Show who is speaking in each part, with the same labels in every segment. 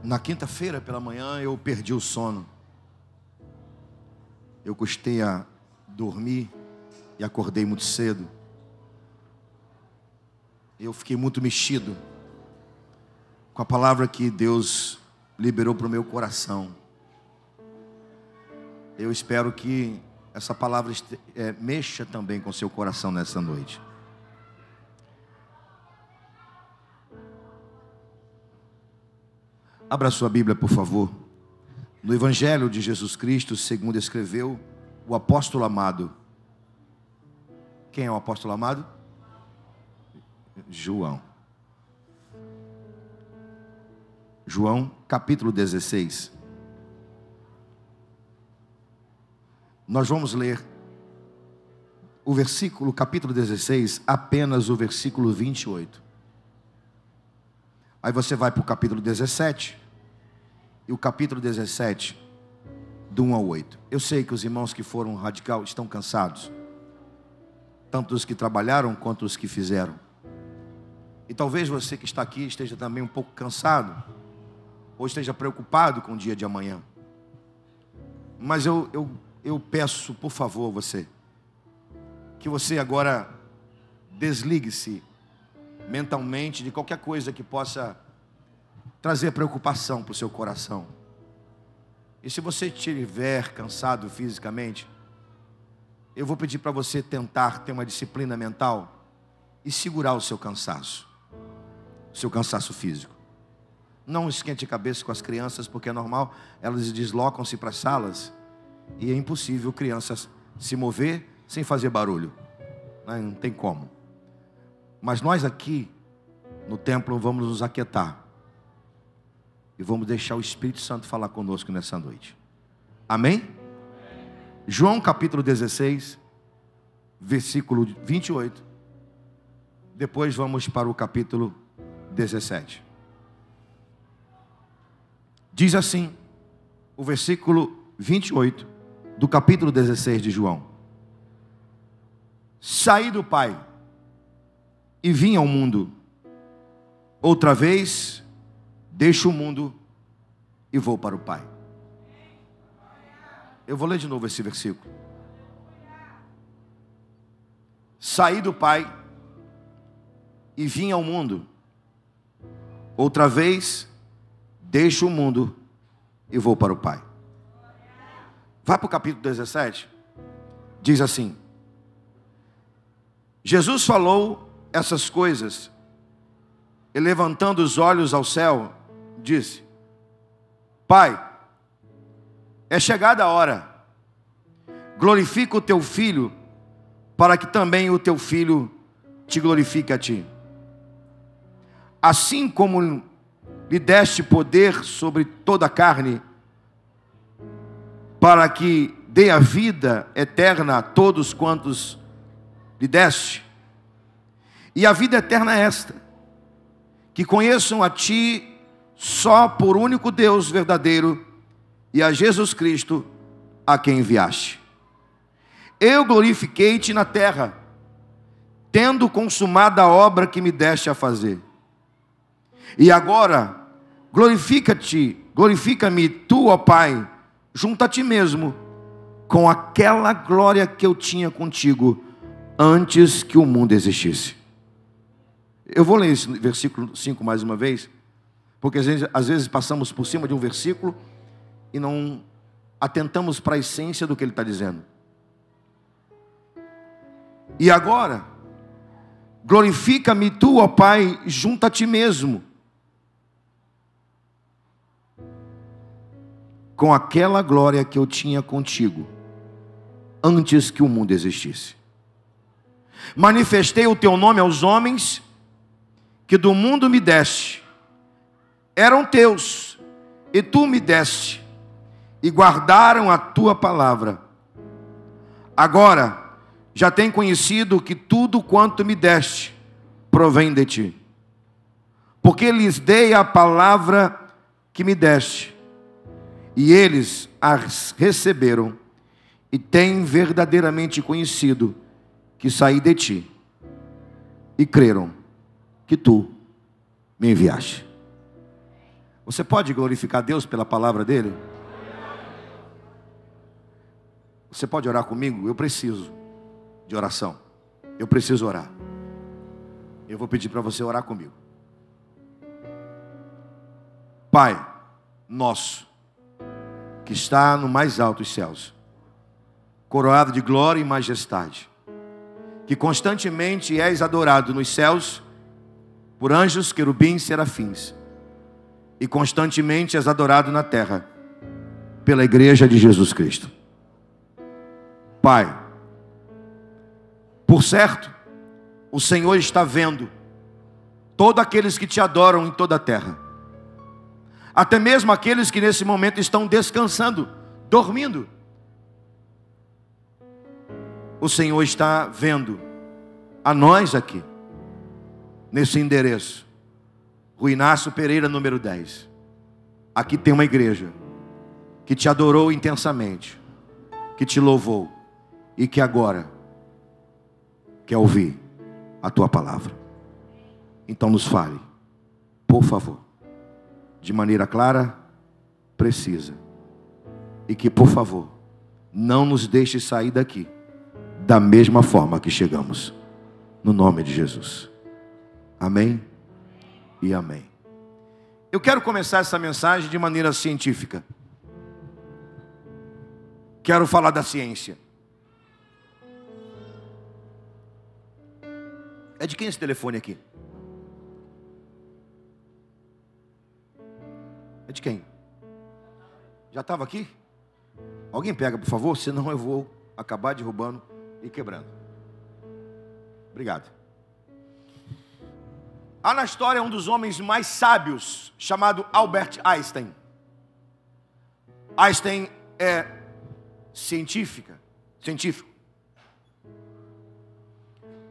Speaker 1: Na quinta-feira pela manhã eu perdi o sono. Eu custei a dormir e acordei muito cedo. Eu fiquei muito mexido com a palavra que Deus liberou para o meu coração. Eu espero que essa palavra mexa também com o seu coração nessa noite. Abra sua Bíblia, por favor. No Evangelho de Jesus Cristo, segundo escreveu o apóstolo amado. Quem é o apóstolo amado? João. João, capítulo 16. Nós vamos ler o versículo, capítulo 16, apenas o versículo 28. Aí você vai para o capítulo 17, e o capítulo 17, do 1 ao 8. Eu sei que os irmãos que foram radical estão cansados, tanto os que trabalharam quanto os que fizeram. E talvez você que está aqui esteja também um pouco cansado, ou esteja preocupado com o dia de amanhã. Mas eu peço, por favor, que você agora desligue-se mentalmente de qualquer coisa que possa trazer preocupação para o seu coração. E se você estiver cansado fisicamente, eu vou pedir para você tentar ter uma disciplina mental e segurar o seu cansaço físico. Não esquente a cabeça com as crianças, porque é normal, elas deslocam-se para as salas e é impossível crianças se mover sem fazer barulho. Não tem como. Mas nós aqui no templo vamos nos aquietar e vamos deixar o Espírito Santo falar conosco nessa noite. Amém? João capítulo 16, versículo 28. Depois vamos para o capítulo 17. Diz assim, o versículo 28 do capítulo 16 de João: saí do Pai e vim ao mundo. Outra vez deixo o mundo e vou para o Pai. Eu vou ler de novo esse versículo. Saí do Pai e vim ao mundo. Outra vez deixo o mundo e vou para o Pai. Vai para o capítulo 17. Diz assim: Jesus falou essas coisas e, levantando os olhos ao céu, disse: Pai, é chegada a hora. Glorifica o teu Filho, para que também o teu Filho te glorifique a ti. Assim como lhe deste poder sobre toda a carne, para que dê a vida eterna a todos quantos lhe deste. E a vida eterna é esta: que conheçam a ti só por único Deus verdadeiro, e a Jesus Cristo, a quem enviaste. Eu glorifiquei-te na terra, tendo consumado a obra que me deste a fazer. E agora, glorifica-me tu, ó Pai, junto a ti mesmo, com aquela glória que eu tinha contigo, antes que o mundo existisse. Eu vou ler esse versículo 5 mais uma vez, porque às vezes passamos por cima de um versículo e não atentamos para a essência do que ele está dizendo. E agora, glorifica-me tu, ó Pai, junto a ti mesmo, com aquela glória que eu tinha contigo, antes que o mundo existisse. Manifestei o teu nome aos homens, que do mundo me deste. Eram teus, e tu me deste, e guardaram a tua palavra. Agora, já têm conhecido que tudo quanto me deste provém de ti. Porque lhes dei a palavra que me deste, e eles a receberam, e têm verdadeiramente conhecido que saí de ti, e creram que tu me enviaste. Você pode glorificar Deus pela palavra dele? Você pode orar comigo? Eu preciso de oração. Eu preciso orar. Eu vou pedir para você orar comigo. Pai nosso, que está no mais alto dos céus, coroado de glória e majestade, que constantemente és adorado nos céus por anjos, querubins, serafins, e constantemente és adorado na terra pela igreja de Jesus Cristo. Pai, por certo, o Senhor está vendo todos aqueles que te adoram em toda a terra, até mesmo aqueles que nesse momento estão descansando, dormindo. O Senhor está vendo a nós aqui, nesse endereço, Rua Inácio Pereira, número 10. Aqui tem uma igreja que te adorou intensamente, que te louvou e que agora quer ouvir a tua palavra. Então nos fale, por favor, de maneira clara, precisa, e que, por favor, não nos deixe sair daqui da mesma forma que chegamos, no nome de Jesus. Amém e amém. Eu quero começar essa mensagem de maneira científica. Quero falar da ciência. É de quem esse telefone aqui? É de quem? Já estava aqui? Alguém pega, por favor, senão eu vou acabar derrubando e quebrando. Obrigado. Há na história um dos homens mais sábios, chamado Albert Einstein. Einstein é científico.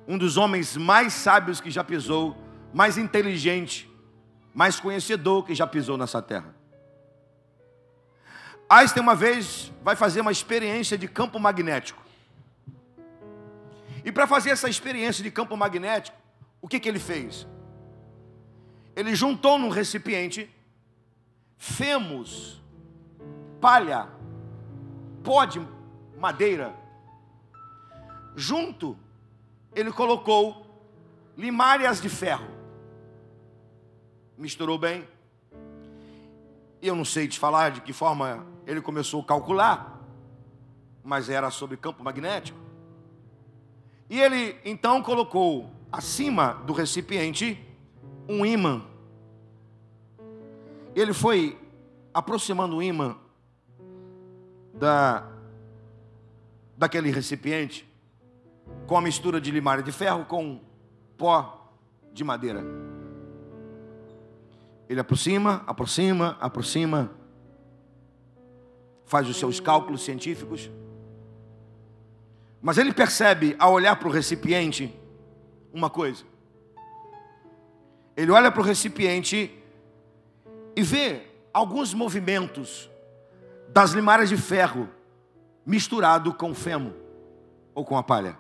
Speaker 1: Um dos homens mais sábios que já pisou, mais inteligente, mais conhecedor que já pisou nessa terra. Einstein uma vez vai fazer uma experiência de campo magnético. E para fazer essa experiência de campo magnético, o que ele fez? Ele juntou num recipiente femos, palha, pó de madeira. Junto, ele colocou limárias de ferro. Misturou bem. E eu não sei te falar de que forma ele começou a calcular, mas era sobre campo magnético. E ele então colocou acima do recipiente um ímã. Ele foi aproximando o ímã daquele recipiente com a mistura de limária de ferro com pó de madeira. Ele aproxima, faz os seus cálculos científicos, mas ele percebe, ao olhar para o recipiente, uma coisa. Ele olha para o recipiente e vê alguns movimentos das limárias de ferro misturado com o feno ou com a palha.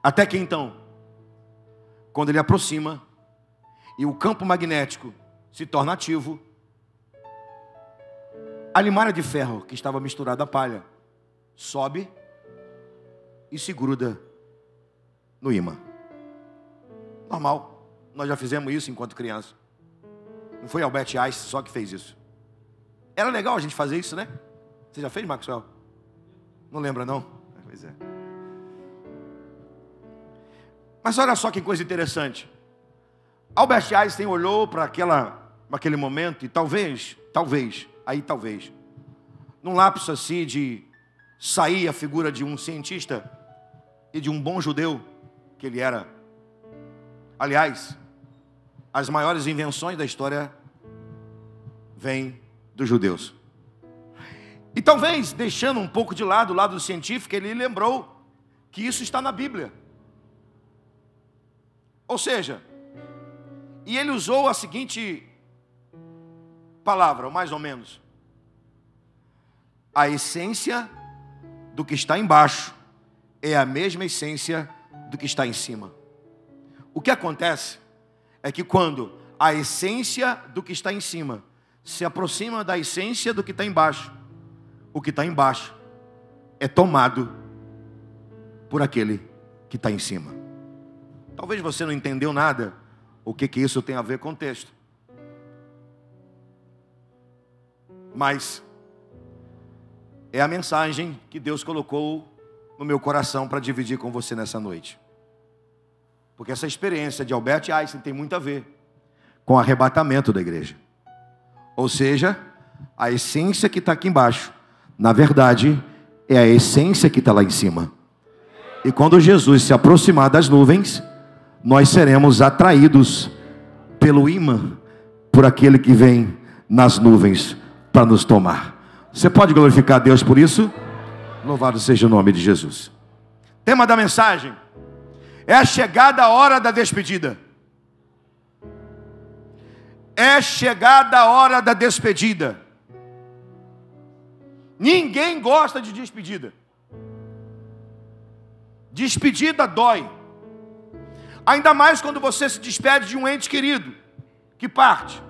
Speaker 1: Até que então, quando ele aproxima e o campo magnético se torna ativo, a limária de ferro que estava misturada à palha sobe e se gruda no ímã. Normal, nós já fizemos isso enquanto criança. Não foi Albert Einstein só que fez isso. Era legal a gente fazer isso, né? Você já fez, Maxwell? Não lembra, não? Pois é. Mas olha só que coisa interessante. Albert Einstein olhou para aquele momento e talvez, num lapso assim de sair a figura de um cientista e de um bom judeu que ele era. Aliás, as maiores invenções da história vêm dos judeus. E talvez, deixando um pouco de lado o lado científico, ele lembrou que isso está na Bíblia. Ou seja, e ele usou a seguinte palavra, mais ou menos: a essência do que está embaixo é a mesma essência do que está em cima. O que acontece é que quando a essência do que está em cima se aproxima da essência do que está embaixo, o que está embaixo é tomado por aquele que está em cima. Talvez você não entendeu nada. O que isso tem a ver com o texto? Mas é a mensagem que Deus colocou no meu coração para dividir com você nessa noite. Porque essa experiência de Albert Einstein tem muito a ver com o arrebatamento da igreja. Ou seja, a essência que está aqui embaixo, na verdade, é a essência que está lá em cima. E quando Jesus se aproximar das nuvens, nós seremos atraídos pelo imã, por aquele que vem nas nuvens para nos tomar. Você pode glorificar a Deus por isso? Louvado seja o nome de Jesus. Tema da mensagem é a chegada a hora da despedida. É chegada a hora da despedida. Ninguém gosta de despedida. Despedida dói. Ainda mais quando você se despede de um ente querido que parte.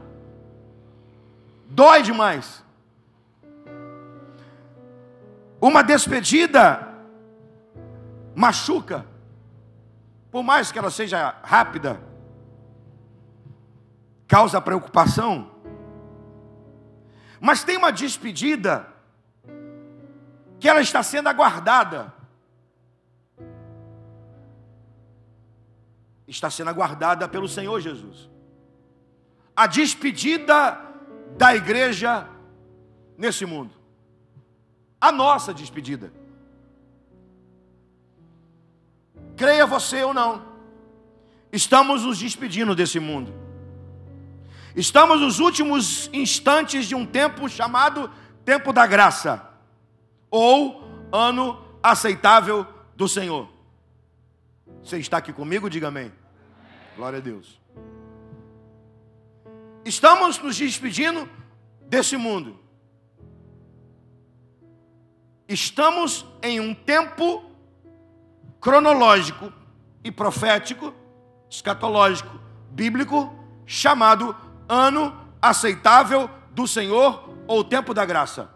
Speaker 1: Dói demais. Uma despedida machuca. Por mais que ela seja rápida, causa preocupação. Mas tem uma despedida que ela está sendo aguardada. Está sendo aguardada pelo Senhor Jesus. A despedida da igreja nesse mundo. A nossa despedida. Creia você ou não, estamos nos despedindo desse mundo. Estamos nos últimos instantes de um tempo chamado tempo da graça, ou ano aceitável do Senhor. Você está aqui comigo? Diga amém. Glória a Deus. Estamos nos despedindo desse mundo. Estamos em um tempo cronológico e profético, escatológico, bíblico, chamado ano aceitável do Senhor, ou tempo da graça.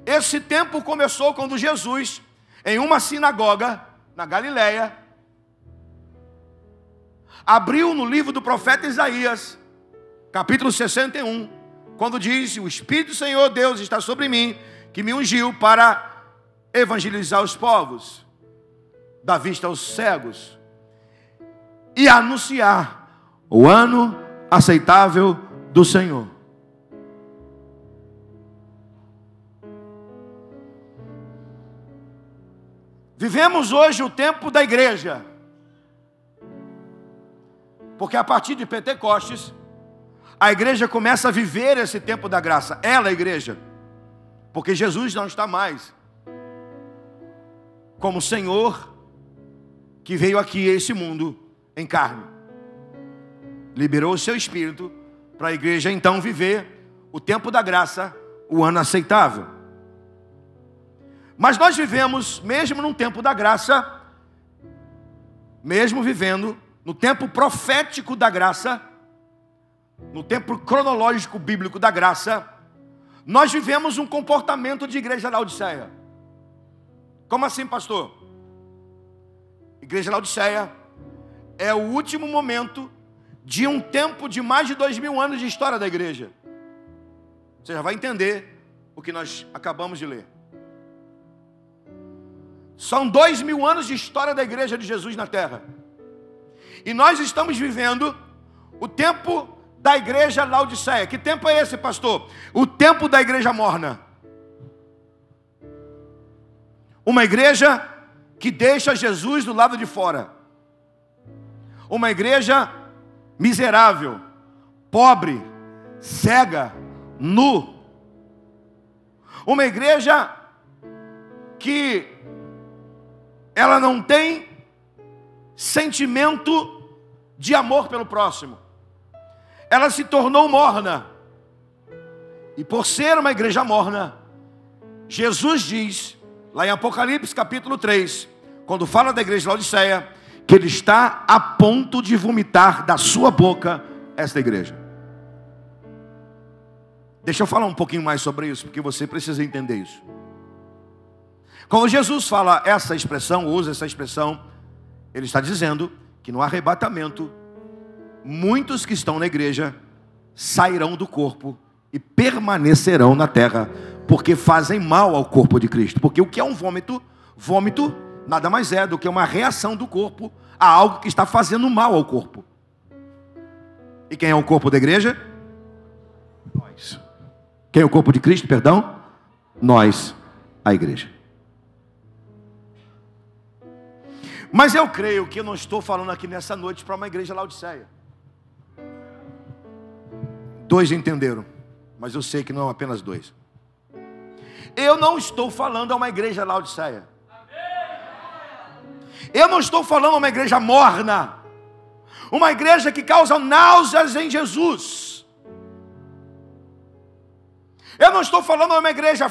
Speaker 1: Esse tempo começou quando Jesus, em uma sinagoga na Galileia, abriu no livro do profeta Isaías, capítulo 61, quando diz: o Espírito do Senhor Deus está sobre mim, que me ungiu para evangelizar os povos, dar vista aos cegos e anunciar o ano aceitável do Senhor. Vivemos hoje o tempo da igreja, porque a partir de Pentecostes a igreja começa a viver esse tempo da graça. Ela, a igreja, porque Jesus não está mais como Senhor que veio aqui a esse mundo em carne. Liberou o seu Espírito para a igreja então viver o tempo da graça, o ano aceitável. Mas nós vivemos, mesmo num tempo da graça, mesmo vivendo no tempo profético da graça, no tempo cronológico bíblico da graça, nós vivemos um comportamento de igreja Laodiceia. Como assim, pastor? Igreja Laodiceia é o último momento de um tempo de mais de 2000 anos de história da igreja. Você já vai entender o que nós acabamos de ler. São 2000 anos de história da igreja de Jesus na terra. E nós estamos vivendo o tempo da igreja Laodiceia. Que tempo é esse, pastor? O tempo da igreja morna. Uma igreja que deixa Jesus do lado de fora. Uma igreja miserável, pobre, cega, nu. Uma igreja que ela não tem sentimento de amor pelo próximo. Ela se tornou morna. E por ser uma igreja morna, Jesus diz, lá em Apocalipse capítulo 3, quando fala da igreja de Laodiceia, que Ele está a ponto de vomitar da sua boca esta igreja. Deixa eu falar um pouquinho mais sobre isso, porque você precisa entender isso. Quando Jesus fala essa expressão, usa essa expressão, Ele está dizendo que no arrebatamento, muitos que estão na igreja sairão do corpo e permanecerão na terra, porque fazem mal ao corpo de Cristo. Porque o que é um vômito? Vômito nada mais é do que uma reação do corpo a algo que está fazendo mal ao corpo. E quem é o corpo da igreja? Nós. Quem é o corpo de Cristo, perdão? Nós, a igreja. Mas eu creio que eu não estou falando aqui nessa noite para uma igreja Laodiceia. 2 entenderam, mas eu sei que não apenas 2. Eu não estou falando a uma igreja Laodiceia. Eu não estou falando a uma igreja morna, uma igreja que causa náuseas em Jesus. Eu não estou falando a uma igreja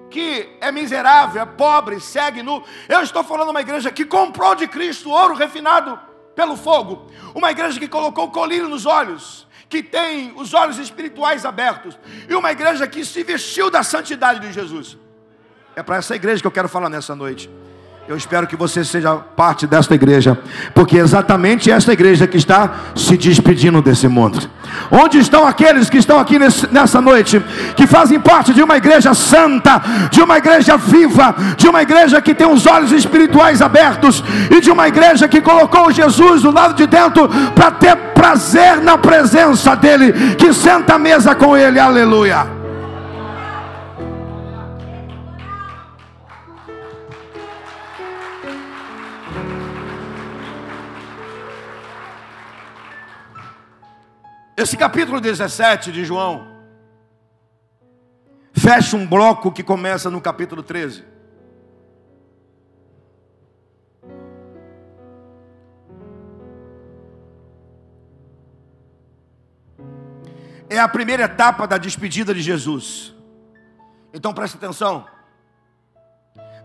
Speaker 1: que é miserável, é pobre, segue nu. Eu estou falando a uma igreja que comprou de Cristo ouro refinado pelo fogo. Uma igreja que colocou colírio nos olhos, que tem os olhos espirituais abertos. E uma igreja que se vestiu da santidade de Jesus. É para essa igreja que eu quero falar nessa noite. Eu espero que você seja parte desta igreja, porque é exatamente esta igreja que está se despedindo desse mundo. Onde estão aqueles que estão aqui nessa noite, que fazem parte de uma igreja santa, de uma igreja viva, de uma igreja que tem os olhos espirituais abertos, e de uma igreja que colocou Jesus do lado de dentro para ter prazer na presença dele, que senta à mesa com ele, aleluia. Esse capítulo 17 de João fecha um bloco que começa no capítulo 13. É a primeira etapa da despedida de Jesus. Então preste atenção.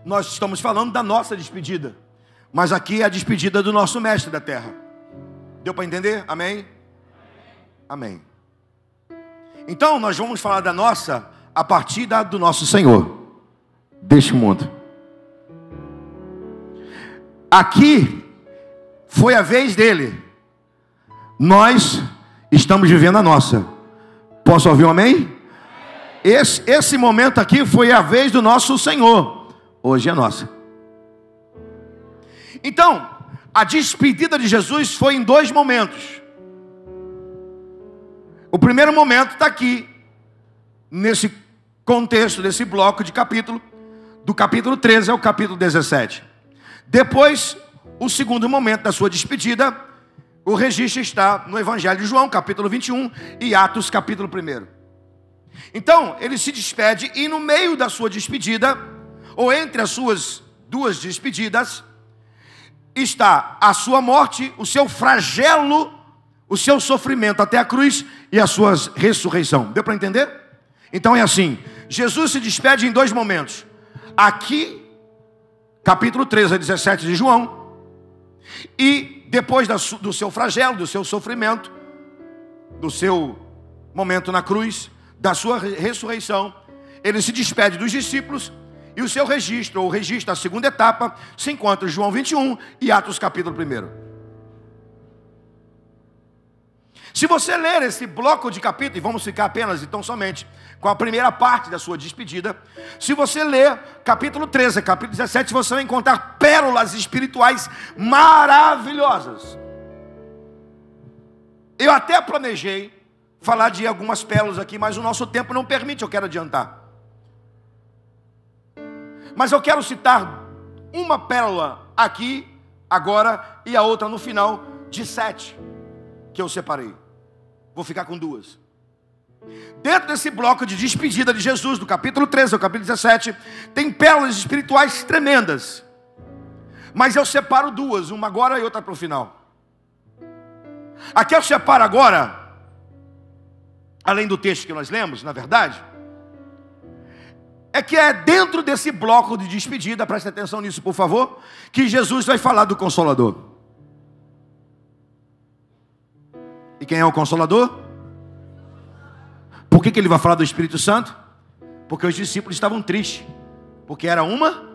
Speaker 1: Nós estamos falando da nossa despedida, mas aqui é a despedida do nosso mestre da terra. Deu para entender? Amém? Amém. Então nós vamos falar da nossa a partir do nosso Senhor deste mundo. Aqui foi a vez dele. Nós estamos vivendo a nossa. Posso ouvir um amém? Esse momento aqui foi a vez do nosso Senhor. Hoje é nossa. Então, a despedida de Jesus foi em 2 momentos. O primeiro momento está aqui, nesse contexto, desse bloco de capítulo, do capítulo 13 ao capítulo 17. Depois, o segundo momento da sua despedida, o registro está no Evangelho de João, capítulo 21, e Atos, capítulo 1. Então, ele se despede, e no meio da sua despedida, ou entre as suas 2 despedidas, está a sua morte, o seu flagelo, o seu sofrimento até a cruz e a sua ressurreição. Deu para entender? Então é assim, Jesus se despede em 2 momentos. Aqui, capítulo 13 a 17 de João. E depois do seu flagelo, do seu sofrimento, do seu momento na cruz, da sua ressurreição, ele se despede dos discípulos. E o seu registro, ou o registro da segunda etapa, se encontra em João 21 e Atos capítulo 1. Se você ler esse bloco de capítulo, e vamos ficar apenas então somente com a primeira parte da sua despedida, se você ler capítulo 13, capítulo 17, você vai encontrar pérolas espirituais maravilhosas. Eu até planejei falar de algumas pérolas aqui, mas o nosso tempo não permite, eu quero adiantar. Mas eu quero citar uma pérola aqui, agora, e a outra no final, de 7, que eu separei. Vou ficar com 2. Dentro desse bloco de despedida de Jesus, do capítulo 13 ao capítulo 17, tem pérolas espirituais tremendas. Mas eu separo 2, uma agora e outra para o final. A que eu separo agora, além do texto que nós lemos, na verdade, é que é dentro desse bloco de despedida, preste atenção nisso por favor, que Jesus vai falar do Consolador. E quem é o Consolador? Por que ele vai falar do Espírito Santo? Porque os discípulos estavam tristes. Porque era uma...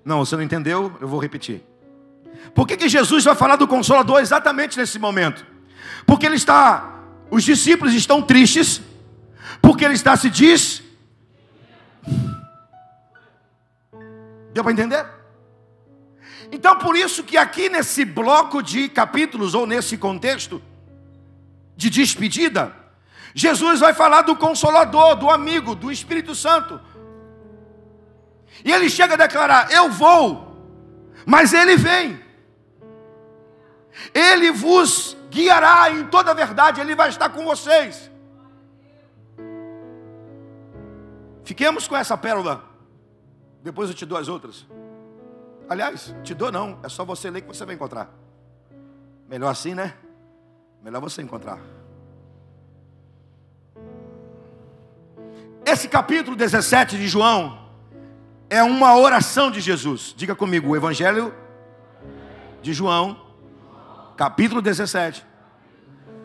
Speaker 1: Não, você não entendeu, eu vou repetir. Por que Jesus vai falar do Consolador exatamente nesse momento? Porque os discípulos estão tristes, porque ele está se diz... Deu para entender? Então por isso que aqui nesse bloco de capítulos, ou nesse contexto de despedida, Jesus vai falar do Consolador, do amigo, do Espírito Santo. E ele chega a declarar: eu vou, mas ele vem. Ele vos guiará em toda a verdade, ele vai estar com vocês. Fiquemos com essa pérola. Depois eu te dou as outras. Aliás, te dou não, é só você ler que você vai encontrar. Melhor assim, né? Melhor você encontrar. Esse capítulo 17 de João é uma oração de Jesus. Diga comigo, o Evangelho de João, capítulo 17,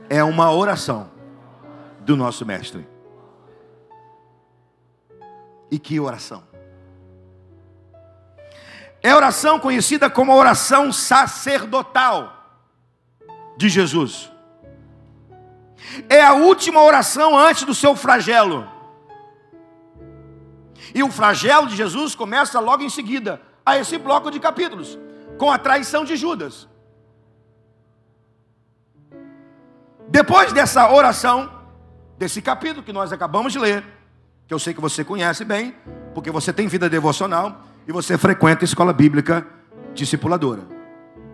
Speaker 1: é uma oração do nosso Mestre. E que oração? É a oração conhecida como a oração sacerdotal de Jesus. É a última oração antes do seu flagelo. E o flagelo de Jesus começa logo em seguida a esse bloco de capítulos, com a traição de Judas. Depois dessa oração, desse capítulo que nós acabamos de ler, que eu sei que você conhece bem, porque você tem vida devocional e você frequenta a escola bíblica discipuladora.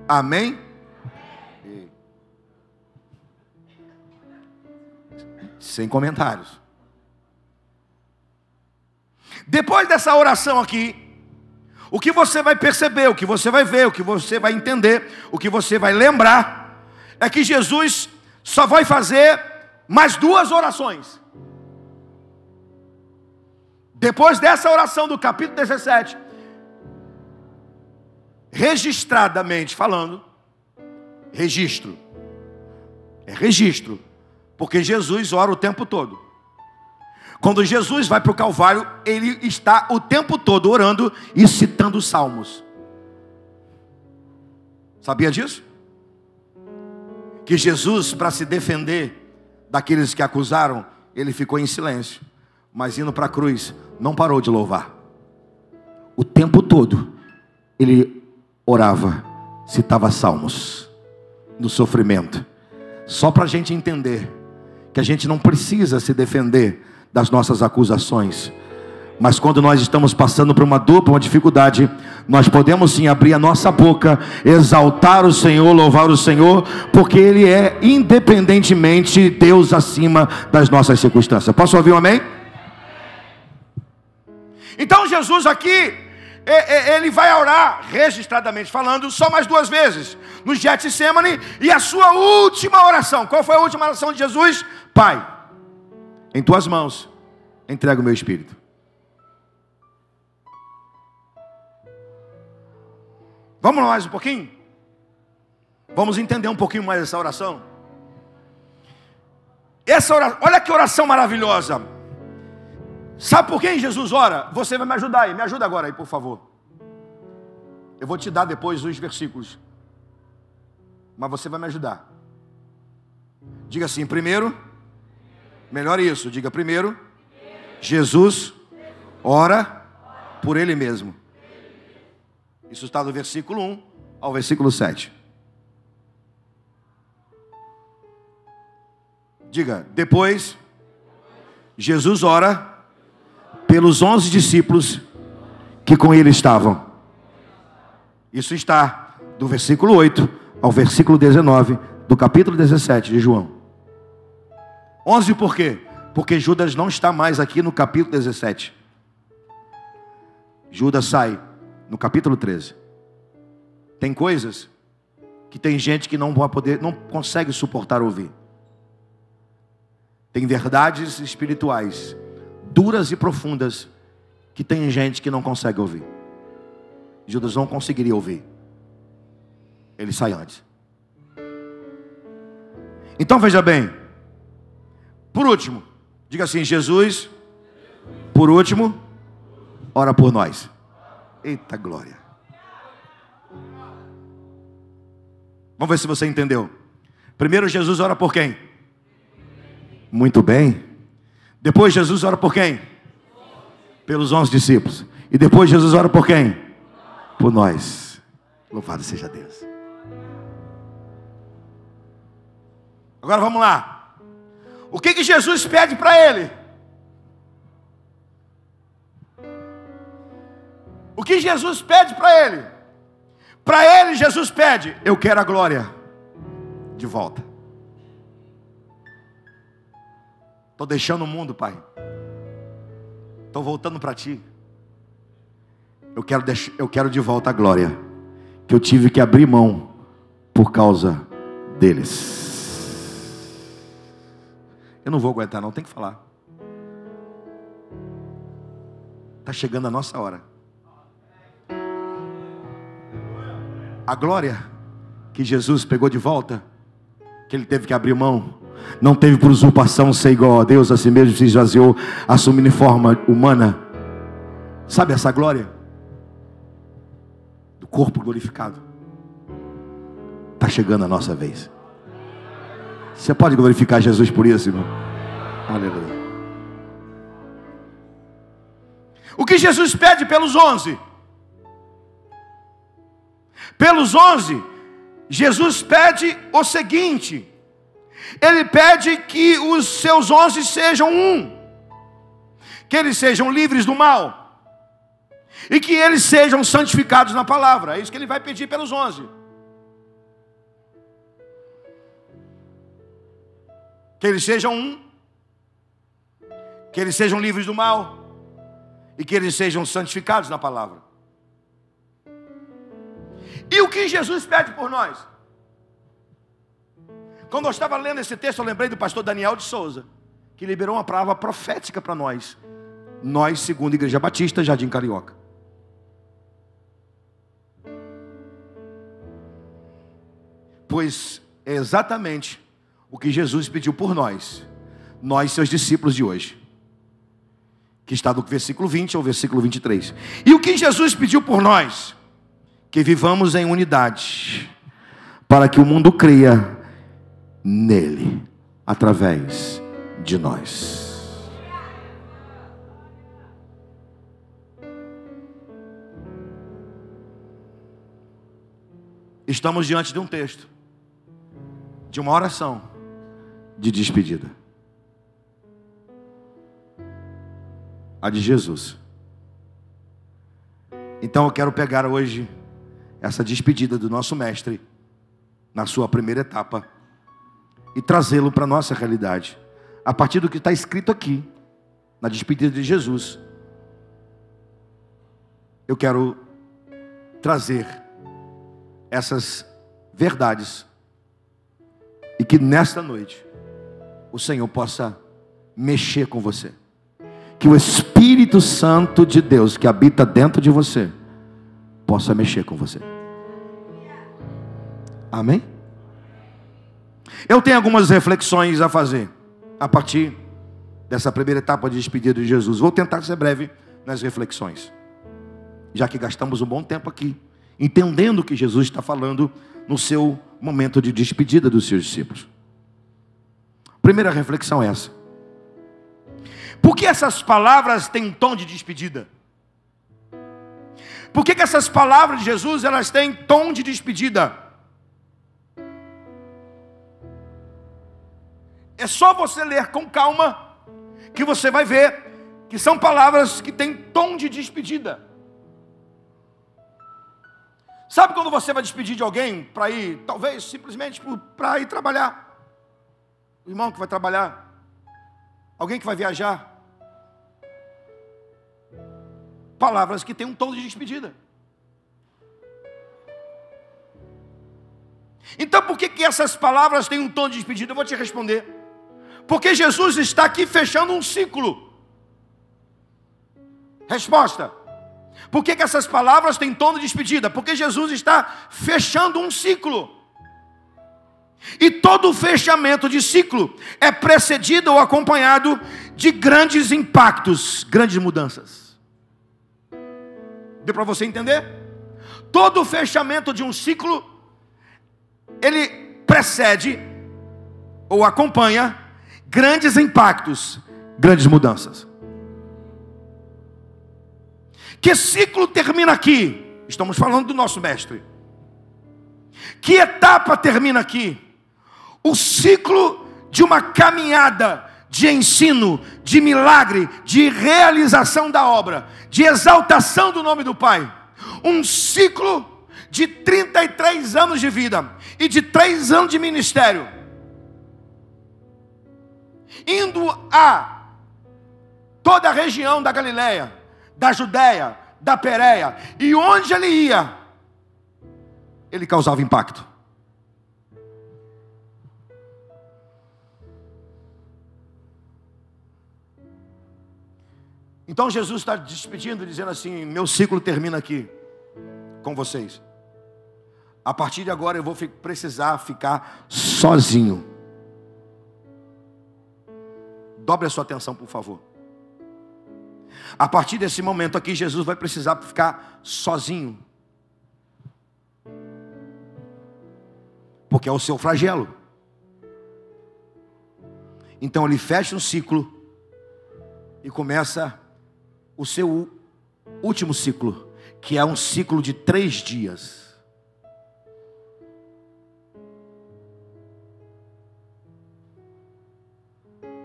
Speaker 1: Amém? Sem comentários. Depois dessa oração aqui, o que você vai perceber, o que você vai ver, o que você vai entender, o que você vai lembrar, é que Jesus só vai fazer mais duas orações. Depois dessa oração do capítulo 17, registradamente falando, registro, é registro, porque Jesus ora o tempo todo. Quando Jesus vai para o Calvário, ele está o tempo todo orando e citando salmos. Sabia disso? Que Jesus, para se defender daqueles que acusaram, ele ficou em silêncio, mas indo para a cruz, não parou de louvar. O tempo todo ele orava, citava salmos no sofrimento. Só para a gente entender que a gente não precisa se defender das nossas acusações, mas quando nós estamos passando por uma dor, por uma dificuldade, nós podemos sim abrir a nossa boca, exaltar o Senhor, louvar o Senhor, porque Ele é independentemente Deus acima das nossas circunstâncias. Posso ouvir um amém? Então Jesus aqui, ele vai orar, registradamente falando, só mais duas vezes, no Getsemane, e a sua última oração. Qual foi a última oração de Jesus? Pai, em tuas mãos entrego o meu espírito. Vamos mais um pouquinho? Vamos entender um pouquinho mais essa oração. Olha que oração maravilhosa. Sabe por quem Jesus ora? Você vai me ajudar aí, me ajuda agora aí, por favor. Eu vou te dar depois os versículos, mas você vai me ajudar. Diga assim, primeiro, melhor isso, diga primeiro, Jesus ora por Ele mesmo. Isso está do versículo 1 ao versículo 7. Diga, depois, Jesus ora pelos 11 discípulos que com Ele estavam. Isso está do versículo 8 ao versículo 19 do capítulo 17 de João. 11 por quê? Porque Judas não está mais aqui no capítulo 17. Judas sai no capítulo 13. Tem coisas que tem gente que não consegue suportar ouvir. Tem verdades espirituais duras e profundas que tem gente que não consegue ouvir. Judas não conseguiria ouvir. Ele sai antes. Então veja bem. Por último, diga assim: Jesus, por último, ora por nós. Eita glória. Vamos ver se você entendeu. Primeiro Jesus ora por quem? Muito bem. Depois Jesus ora por quem? Pelos 11 discípulos. E depois Jesus ora por quem? Por nós. Louvado seja Deus. Agora vamos lá. O que Jesus pede para ele? O que Jesus pede para ele? Para ele Jesus pede: eu quero a glória de volta. Estou deixando o mundo, Pai. Estou voltando para Ti. Eu quero de volta a glória que eu tive que abrir mão por causa deles. Eu não vou aguentar não, tem que falar. Está chegando a nossa hora. A glória que Jesus pegou de volta, que Ele teve que abrir mão, não teve por usurpação ser igual a Deus, a si mesmo se esvaziou, assumindo forma humana. Sabe essa glória? Do corpo glorificado. Está chegando a nossa vez. Você pode glorificar Jesus por isso, irmão? Aleluia. O que Jesus pede pelos 11? Pelos 11, Jesus pede o seguinte: Ele pede que os seus 11 sejam um, que eles sejam livres do mal, e que eles sejam santificados na palavra. É isso que Ele vai pedir pelos 11. Que eles sejam um, que eles sejam livres do mal, e que eles sejam santificados na palavra. E o que Jesus pede por nós? Quando eu estava lendo esse texto, eu lembrei do pastor Daniel de Souza, que liberou uma palavra profética para nós. Nós, segundo a Igreja Batista, Jardim Carioca. Pois é exatamente o que Jesus pediu por nós, seus discípulos de hoje, que está do versículo 20 ao versículo 23. E o que Jesus pediu por nós? Que vivamos em unidade, para que o mundo creia nele, através de nós. Estamos diante de um texto, de uma oração de despedida. A de Jesus. Então eu quero pegar hoje essa despedida do nosso mestre, na sua primeira etapa, e trazê-lo para a nossa realidade, a partir do que está escrito aqui, na despedida de Jesus. Eu quero trazer essas verdades, e que nesta noite, o Senhor possa mexer com você, que o Espírito Santo de Deus, que habita dentro de você, possa mexer com você. Amém? Eu tenho algumas reflexões a fazer a partir dessa primeira etapa de despedida de Jesus. Vou tentar ser breve nas reflexões, já que gastamos um bom tempo aqui entendendo o que Jesus está falando no seu momento de despedida dos seus discípulos. Primeira reflexão é essa: por que essas palavras têm um tom de despedida? Por que essas palavras de Jesus, elas têm tom de despedida? É só você ler com calma, que você vai ver que são palavras que têm tom de despedida. Sabe quando você vai despedir de alguém para ir, talvez simplesmente para ir trabalhar? O irmão que vai trabalhar, alguém que vai viajar. Palavras que têm um tom de despedida. Então por que essas palavras têm um tom de despedida? Eu vou te responder. Porque Jesus está aqui fechando um ciclo. Resposta: por que essas palavras têm tom de despedida? Porque Jesus está fechando um ciclo. E todo fechamento de ciclo é precedido ou acompanhado de grandes impactos, grandes mudanças. Deu para você entender? Todo fechamento de um ciclo, ele precede ou acompanha grandes impactos, grandes mudanças. Que ciclo termina aqui? Estamos falando do nosso mestre. Que etapa termina aqui? O ciclo de uma caminhada de ensino, de milagre, de realização da obra, de exaltação do nome do Pai. Um ciclo de 33 anos de vida e de 3 anos de ministério, indo a toda a região da Galileia, da Judéia, da Pérea, e onde ele ia, ele causava impacto. Então Jesus está despedindo, dizendo assim: meu ciclo termina aqui com vocês. A partir de agora eu vou precisar ficar sozinho. Dobre a sua atenção, por favor. A partir desse momento aqui, Jesus vai precisar ficar sozinho, porque é o seu flagelo. Então ele fecha um ciclo e começa o seu último ciclo, que é um ciclo de 3 dias.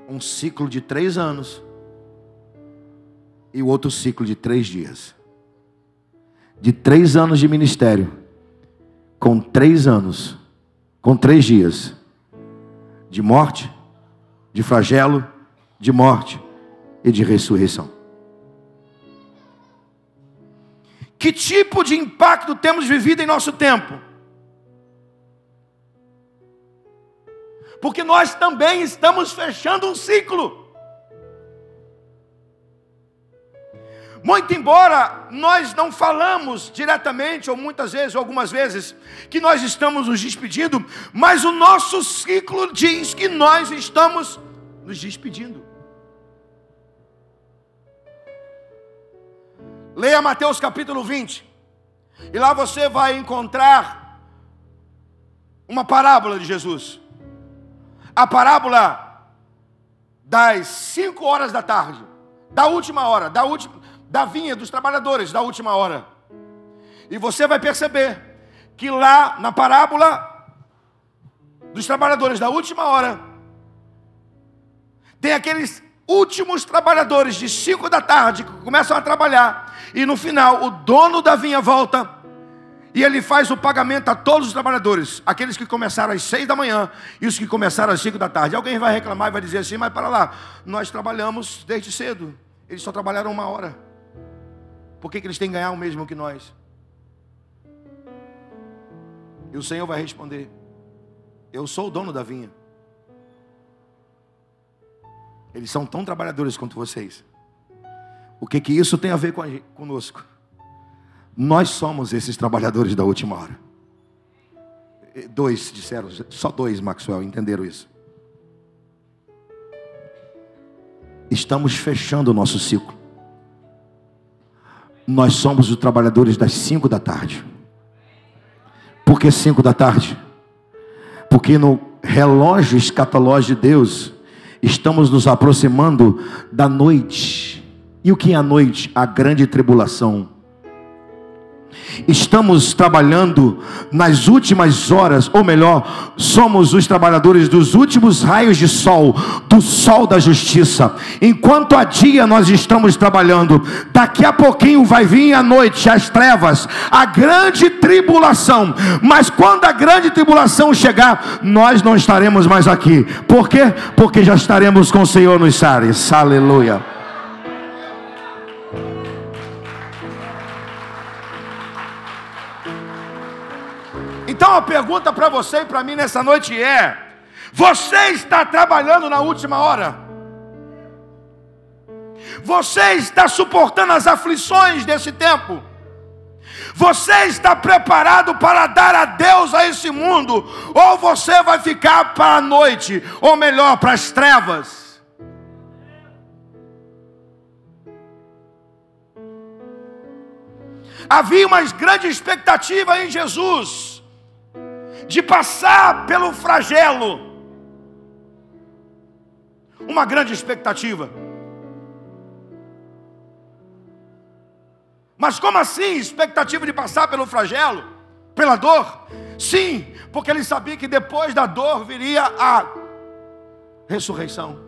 Speaker 1: Um ciclo de 3 anos e o outro ciclo de 3 dias. De 3 anos de ministério, com 3 anos, com 3 dias de morte, de flagelo, de morte e de ressurreição. Que tipo de impacto temos vivido em nosso tempo? Porque nós também estamos fechando um ciclo. Muito embora nós não falamos diretamente, ou muitas vezes, ou algumas vezes, que nós estamos nos despedindo, mas o nosso ciclo diz que nós estamos nos despedindo. Leia Mateus capítulo 20, e lá você vai encontrar uma parábola de Jesus. A parábola das 5 horas da tarde, da última hora, da vinha dos trabalhadores da última hora. E você vai perceber que lá na parábola dos trabalhadores da última hora, tem aqueles últimos trabalhadores de 5 da tarde que começam a trabalhar, e no final o dono da vinha volta e ele faz o pagamento a todos os trabalhadores, aqueles que começaram às 6 da manhã e os que começaram às 5 da tarde. Alguém vai reclamar e vai dizer assim: mas para lá, nós trabalhamos desde cedo, eles só trabalharam 1 hora, por que eles têm que ganhar o mesmo que nós? E o Senhor vai responder: eu sou o dono da vinha, eles são tão trabalhadores quanto vocês. O que isso tem a ver conosco? Nós somos esses trabalhadores da última hora. 2 disseram, só 2, Maxwell, entenderam isso. Estamos fechando o nosso ciclo. Nós somos os trabalhadores das 5 da tarde. Por que 5 da tarde? Porque no relógio escatológico de Deus, estamos nos aproximando da noite. E o que é a noite? A grande tribulação. Estamos trabalhando nas últimas horas, ou melhor, somos os trabalhadores dos últimos raios de sol, do sol da justiça. Enquanto há dia nós estamos trabalhando, daqui a pouquinho vai vir a noite, as trevas, a grande tribulação. Mas quando a grande tribulação chegar, nós não estaremos mais aqui. Por quê? Porque já estaremos com o Senhor nos ares. Aleluia. Então a pergunta para você e para mim nessa noite é: você está trabalhando na última hora? Você está suportando as aflições desse tempo? Você está preparado para dar adeus a esse mundo? Ou você vai ficar para a noite? Ou melhor, para as trevas? Havia uma grande expectativa em Jesus de passar pelo flagelo. Uma grande expectativa. Mas como assim? Expectativa de passar pelo flagelo? Pela dor? Sim, porque ele sabia que depois da dor viria a ressurreição.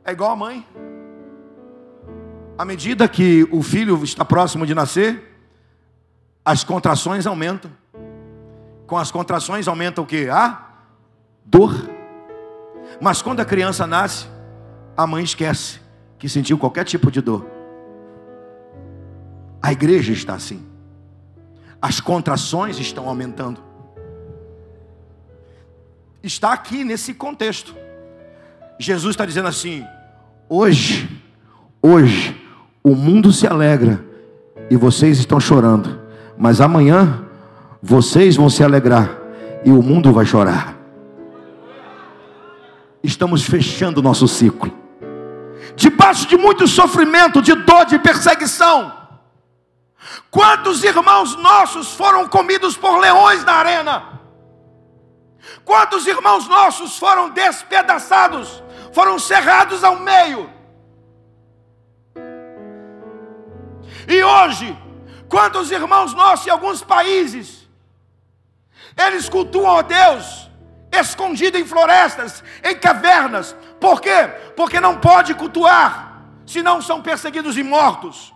Speaker 1: É igual a mãe. À medida que o filho está próximo de nascer, as contrações aumentam. Com as contrações aumenta o quê? A dor. Mas quando a criança nasce, a mãe esquece que sentiu qualquer tipo de dor. A igreja está assim. As contrações estão aumentando. Está aqui nesse contexto. Jesus está dizendo assim: hoje, o mundo se alegra e vocês estão chorando. Mas amanhã, vocês vão se alegrar e o mundo vai chorar. Estamos fechando o nosso ciclo. Debaixo de muito sofrimento, de dor, de perseguição. Quantos irmãos nossos foram comidos por leões na arena? Quantos irmãos nossos foram despedaçados? Foram cerrados ao meio? E hoje, quantos irmãos nossos em alguns países, eles cultuam a Deus escondido em florestas, em cavernas. Por quê? Porque não pode cultuar, senão são perseguidos e mortos.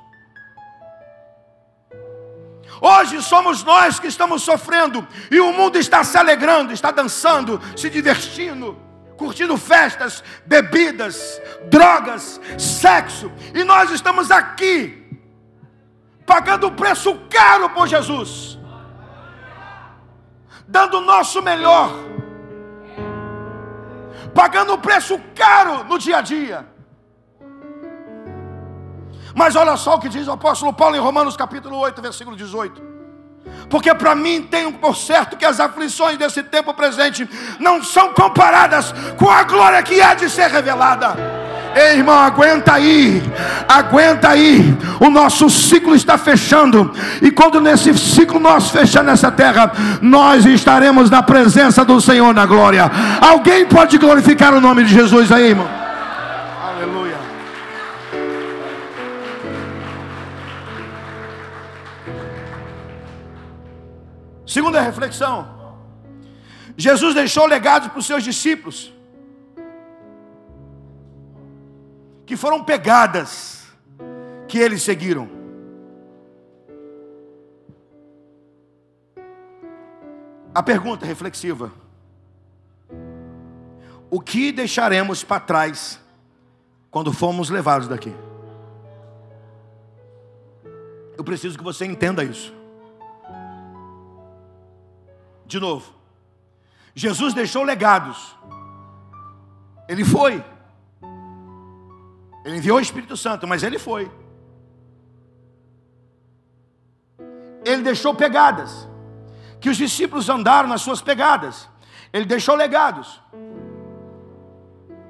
Speaker 1: Hoje somos nós que estamos sofrendo, e o mundo está se alegrando, está dançando, se divertindo, curtindo festas, bebidas, drogas, sexo, e nós estamos aqui pagando o preço caro por Jesus, dando o nosso melhor, pagando o preço caro no dia a dia. Mas olha só o que diz o apóstolo Paulo em Romanos capítulo 8, versículo 18: porque para mim tenho por certo que as aflições desse tempo presente não são comparadas com a glória que há de ser revelada. Ei, irmão, aguenta aí, o nosso ciclo está fechando, e quando nesse ciclo nós fechar nessa terra, nós estaremos na presença do Senhor na glória. Alguém pode glorificar o nome de Jesus aí, irmão? Aleluia. Segunda reflexão: Jesus deixou legados para os seus discípulos, que foram pegadas que eles seguiram. A pergunta reflexiva: o que deixaremos para trás quando formos levados daqui? Eu preciso que você entenda isso. De novo, Jesus deixou legados. Ele foi. Ele enviou o Espírito Santo, mas ele foi. Ele deixou pegadas, que os discípulos andaram nas suas pegadas. Ele deixou legados,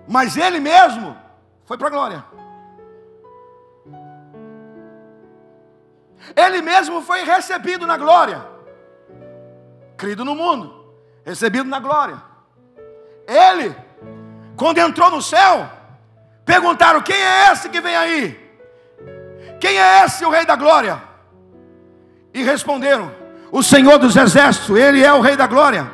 Speaker 1: mas ele mesmo foi para a glória. Ele mesmo foi recebido na glória. Crido no mundo, recebido na glória. Ele, quando entrou no céu, perguntaram: quem é esse que vem aí? Quem é esse, o Rei da Glória? E responderam: o Senhor dos Exércitos, Ele é o Rei da Glória.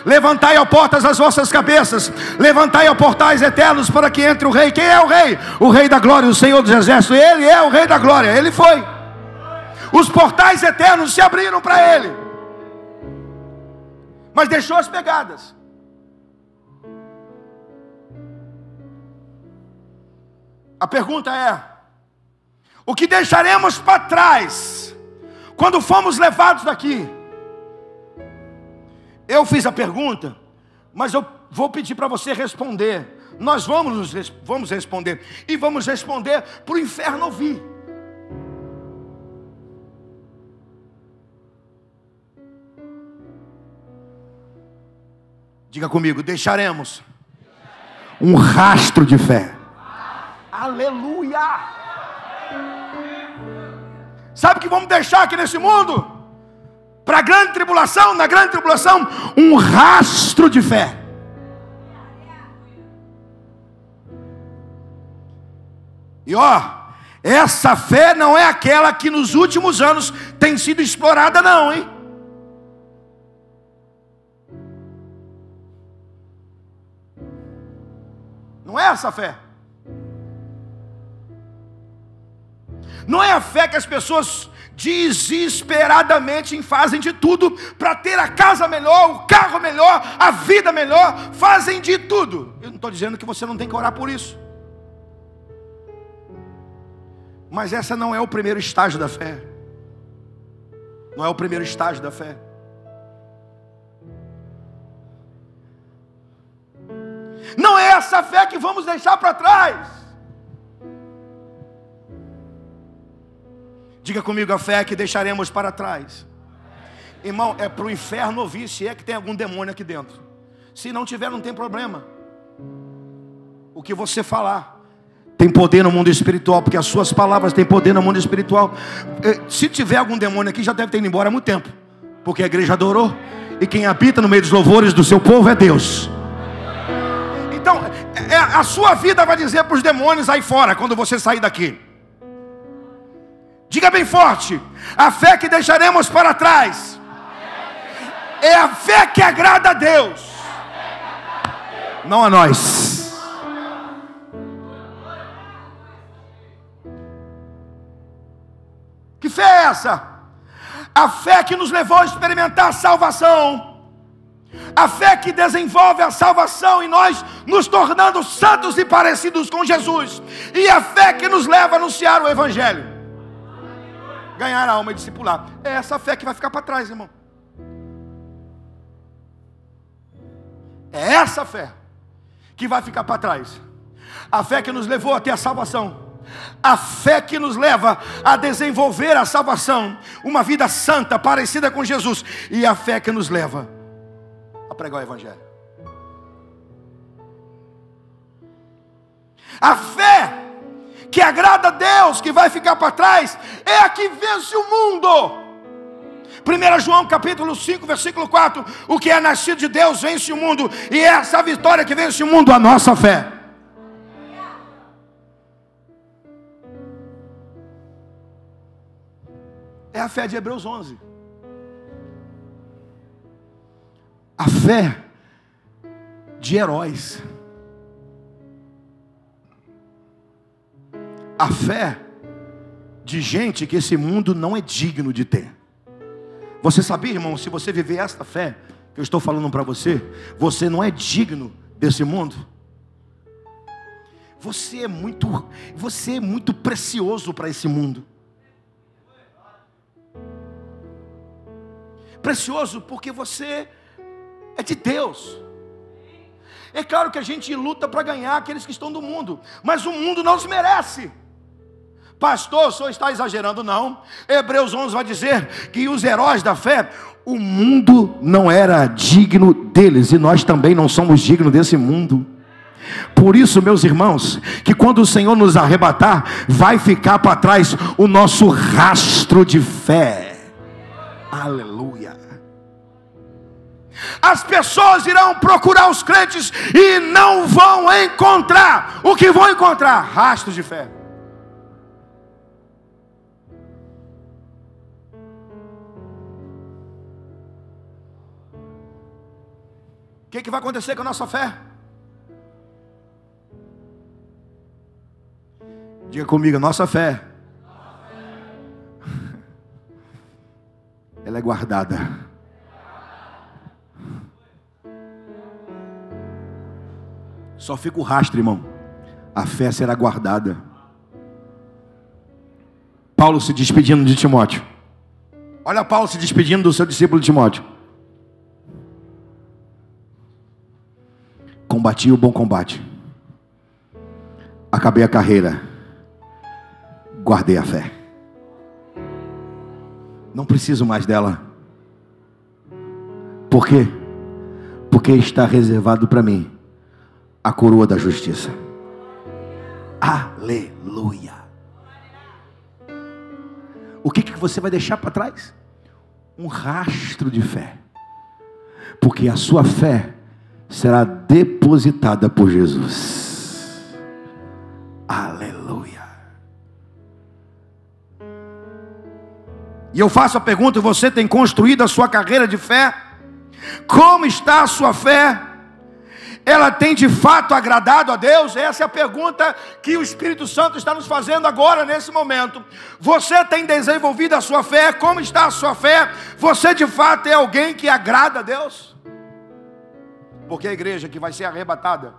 Speaker 1: Levantai, ó portas, as vossas cabeças, levantai, ó portais eternos, para que entre o Rei. Quem é o Rei? O Rei da Glória, o Senhor dos Exércitos. Ele é o Rei da Glória, Ele foi. Os portais eternos se abriram para Ele, mas deixou as pegadas. A pergunta é: o que deixaremos para trás quando fomos levados daqui? Eu fiz a pergunta, mas eu vou pedir para você responder nós vamos responder. E vamos responder para o inferno ouvir. Diga comigo, deixaremos um rastro de fé. Aleluia! Sabe o que vamos deixar aqui nesse mundo? Para a grande tribulação, na grande tribulação, um rastro de fé. E essa fé não é aquela que nos últimos anos tem sido explorada não, hein? Não é essa fé. Não é a fé que as pessoas desesperadamente fazem de tudo para ter a casa melhor, o carro melhor, a vida melhor, fazem de tudo. Eu não estou dizendo que você não tem que orar por isso, mas essa não é o primeiro estágio da fé. Não é o primeiro estágio da fé. Não é essa fé que vamos deixar para trás. Diga comigo, a fé que deixaremos para trás. Irmão, é para o inferno ouvir se é que tem algum demônio aqui dentro. Se não tiver, não tem problema. O que você falar tem poder no mundo espiritual, porque as suas palavras têm poder no mundo espiritual. Se tiver algum demônio aqui, já deve ter ido embora há muito tempo, porque a igreja adorou, e quem habita no meio dos louvores do seu povo é Deus. Então, a sua vida vai dizer para os demônios aí fora, quando você sair daqui. Diga bem forte: a fé que deixaremos para trás é a fé que agrada a Deus, não a nós. Que fé é essa? A fé que nos levou a experimentar a salvação. A fé que desenvolve a salvação em nós, nos tornando santos e parecidos com Jesus. E a fé que nos leva a anunciar o Evangelho, ganhar a alma e discipular. É essa fé que vai ficar para trás, irmão. É essa fé que vai ficar para trás. A fé que nos levou a ter a salvação. A fé que nos leva a desenvolver a salvação, uma vida santa, parecida com Jesus. E a fé que nos leva a pregar o Evangelho. A fé que agrada a Deus, que vai ficar para trás, é a que vence o mundo. 1 João capítulo 5, versículo 4: o que é nascido de Deus vence o mundo, e é essa vitória que vence o mundo, a nossa fé. É a fé de Hebreus 11. A fé de heróis. A fé de gente que esse mundo não é digno de ter. Você sabia, irmão, se você viver esta fé que eu estou falando para você, você não é digno desse mundo. Você é muito precioso para esse mundo. Precioso porque você é de Deus. É claro que a gente luta para ganhar aqueles que estão do mundo, mas o mundo não os merece. Pastor, o senhor está exagerando? Não. Hebreus 11 vai dizer que os heróis da fé, o mundo não era digno deles, e nós também não somos dignos desse mundo. Por isso, meus irmãos, que quando o Senhor nos arrebatar, vai ficar para trás o nosso rastro de fé. Aleluia. As pessoas irão procurar os crentes e não vão encontrar. O que vão encontrar? Rastros de fé. O que vai acontecer com a nossa fé? Diga comigo, a nossa fé, ela é guardada. Só fica o rastro, irmão. A fé será guardada. Paulo se despedindo de Timóteo. Olha Paulo se despedindo do seu discípulo Timóteo. Combati o bom combate. acabei a carreira, guardei a fé. Não preciso mais dela. Por quê? Porque está reservado para mim a coroa da justiça. Aleluia. O que você vai deixar para trás? Um rastro de fé. Porque a sua fé será depositada por Jesus. Aleluia. E eu faço a pergunta: você tem construído a sua carreira de fé? Como está a sua fé? Ela tem de fato agradado a Deus? Essa é a pergunta que o Espírito Santo está nos fazendo agora, nesse momento. Você tem desenvolvido a sua fé? Como está a sua fé? Você de fato é alguém que agrada a Deus? Porque a igreja que vai ser arrebatada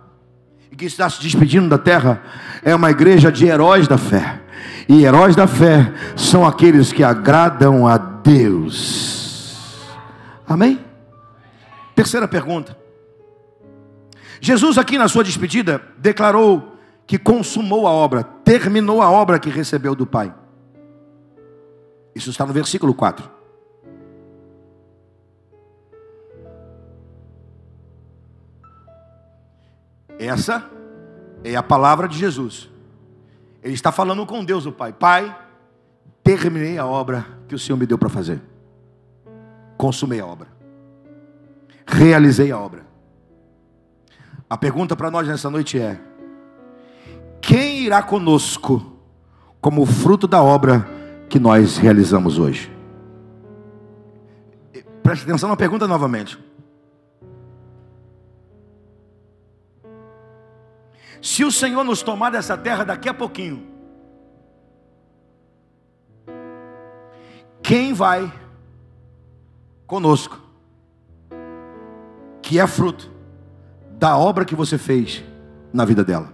Speaker 1: e que está se despedindo da terra é uma igreja de heróis da fé. E heróis da fé são aqueles que agradam a Deus. Amém? Terceira pergunta. Jesus aqui na sua despedida declarou que consumou a obra, terminou a obra que recebeu do Pai. Isso está no versículo 4. Essa é a palavra de Jesus. Ele está falando com Deus o Pai. Pai, terminei a obra que o Senhor me deu para fazer. Consumei a obra. Realizei a obra. A pergunta para nós nessa noite é: quem irá conosco como fruto da obra que nós realizamos hoje? Preste atenção na pergunta novamente. Se o Senhor nos tomar dessa terra daqui a pouquinho, quem vai conosco, que é fruto da obra que você fez na vida dela?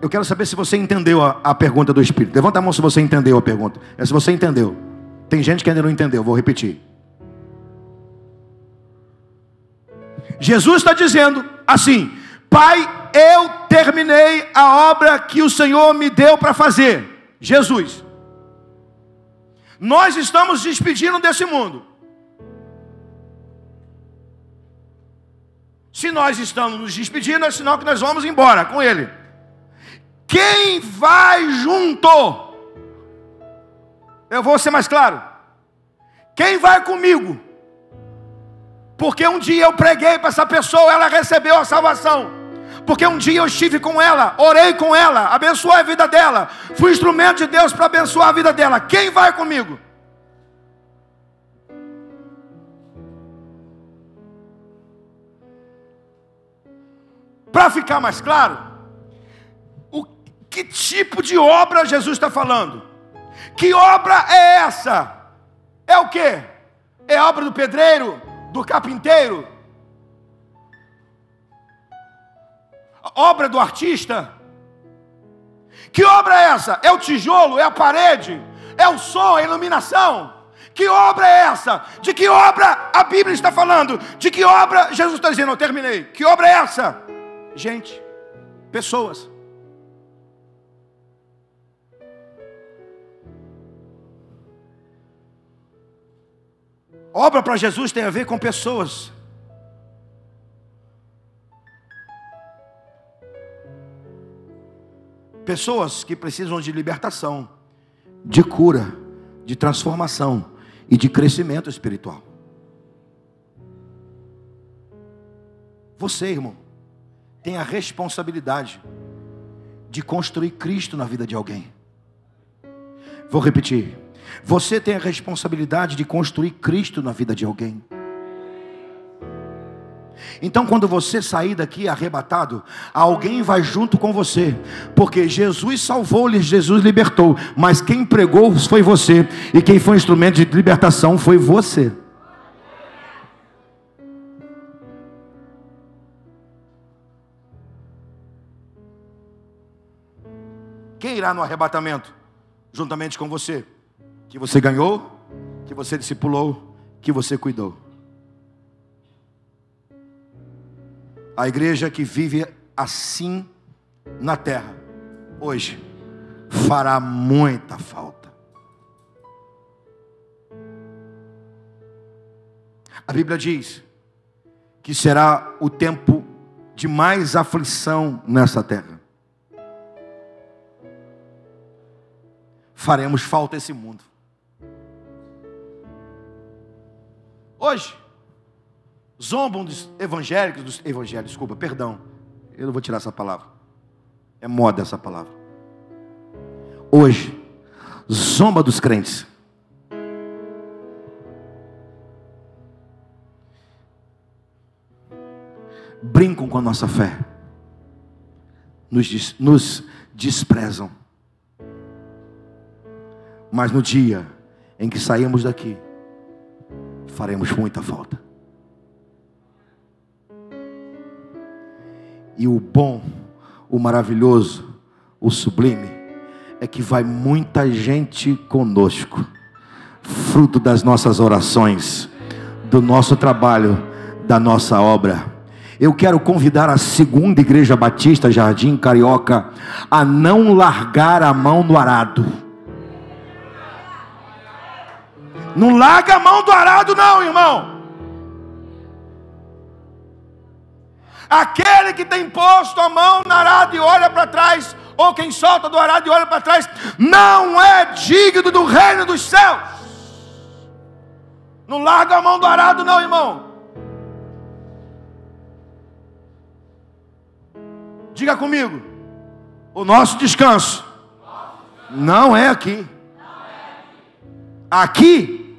Speaker 1: Eu quero saber se você entendeu a pergunta do Espírito. Levanta a mão se você entendeu a pergunta. É se você entendeu. Tem gente que ainda não entendeu, vou repetir. Jesus está dizendo assim: Pai, eu terminei a obra que o Senhor me deu para fazer. Jesus, nós estamos despedindo desse mundo. Se nós estamos nos despedindo, é sinal que nós vamos embora com Ele. Quem vai junto? Eu vou ser mais claro. Quem vai comigo? Porque um dia eu preguei para essa pessoa, ela recebeu a salvação. Porque um dia eu estive com ela, orei com ela, abençoei a vida dela, fui instrumento de Deus para abençoar a vida dela. Quem vai comigo? Para ficar mais claro, que tipo de obra Jesus está falando? Que obra é essa? É o quê? É a obra do pedreiro? Do carpinteiro? A obra do artista? Que obra é essa? É o tijolo? É a parede? É o som? É a iluminação? Que obra é essa? De que obra a Bíblia está falando? De que obra Jesus está dizendo? Eu terminei. Que obra é essa? Gente, pessoas. Obra para Jesus tem a ver com pessoas. Pessoas que precisam de libertação, de cura, de transformação e de crescimento espiritual. Você, irmão, tem a responsabilidade de construir Cristo na vida de alguém. Vou repetir. Você tem a responsabilidade de construir Cristo na vida de alguém. Então quando você sair daqui arrebatado, alguém vai junto com você. Porque Jesus salvou-lhe, Jesus libertou. Mas quem pregou foi você. E quem foi instrumento de libertação foi você. Quem irá no arrebatamento juntamente com você? Que você ganhou, que você discipulou, que você cuidou. A igreja que vive assim na terra, hoje, fará muita falta. A Bíblia diz que será o tempo de mais aflição nessa terra. Faremos falta a esse mundo. Hoje, zombam dos evangélicos, desculpa, perdão, eu não vou tirar essa palavra, é moda essa palavra. Hoje, zomba dos crentes. Brincam com a nossa fé, nos desprezam. Mas no dia em que saímos daqui, faremos muita falta. E o bom, o maravilhoso, o sublime, é que vai muita gente conosco, fruto das nossas orações, do nosso trabalho, da nossa obra. Eu quero convidar a segunda Igreja Batista Jardim Carioca a não largar a mão do arado. Não larga a mão do arado não, irmão. Aquele que tem posto a mão no arado e olha para trás, ou quem solta do arado e olha para trás, não é digno do reino dos céus. Não larga a mão do arado não, irmão. Diga comigo, o nosso descanso não é aqui. Aqui,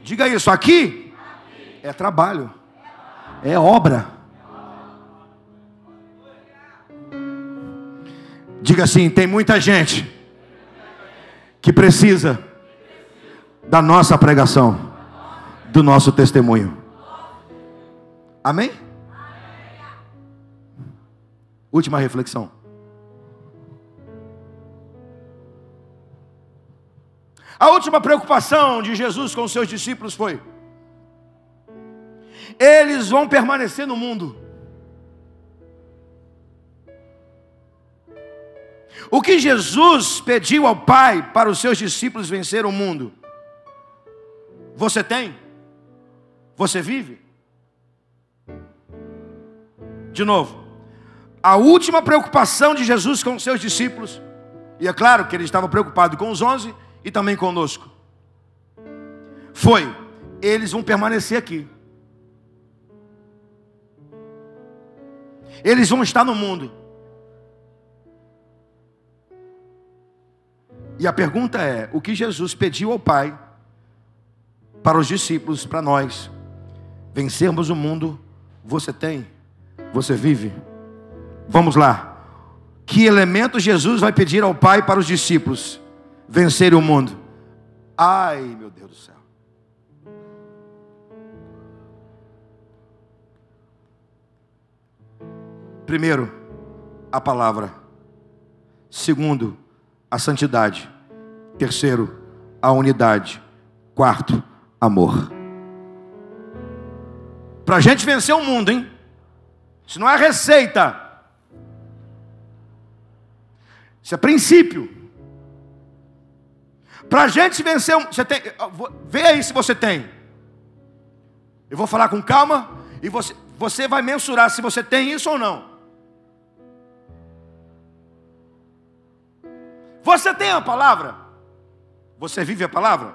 Speaker 1: diga isso, aqui é trabalho, é obra. Diga assim, tem muita gente que precisa da nossa pregação, do nosso testemunho. Amém? Última reflexão. A última preocupação de Jesus com os seus discípulos foi: eles vão permanecer no mundo. O que Jesus pediu ao Pai para os seus discípulos vencer o mundo, você tem? Você vive? De novo, a última preocupação de Jesus com os seus discípulos, e é claro que ele estava preocupado com os 11 e também conosco, foi: eles vão permanecer aqui. Eles vão estar no mundo. E a pergunta é: o que Jesus pediu ao Pai para os discípulos, para nós vencermos o mundo, você tem? Você vive? Vamos lá. Que elemento Jesus vai pedir ao Pai para os discípulos vencerem o mundo? Ai, meu Deus do céu. Primeiro, a palavra. Segundo, a santidade. Terceiro, a unidade. Quarto, amor. Para a gente vencer o mundo, hein? Isso não é receita. Isso é princípio. Para a gente vencer, você tem, vê aí se você tem. Eu vou falar com calma e você vai mensurar se você tem isso ou não. Você tem a palavra? Você vive a palavra?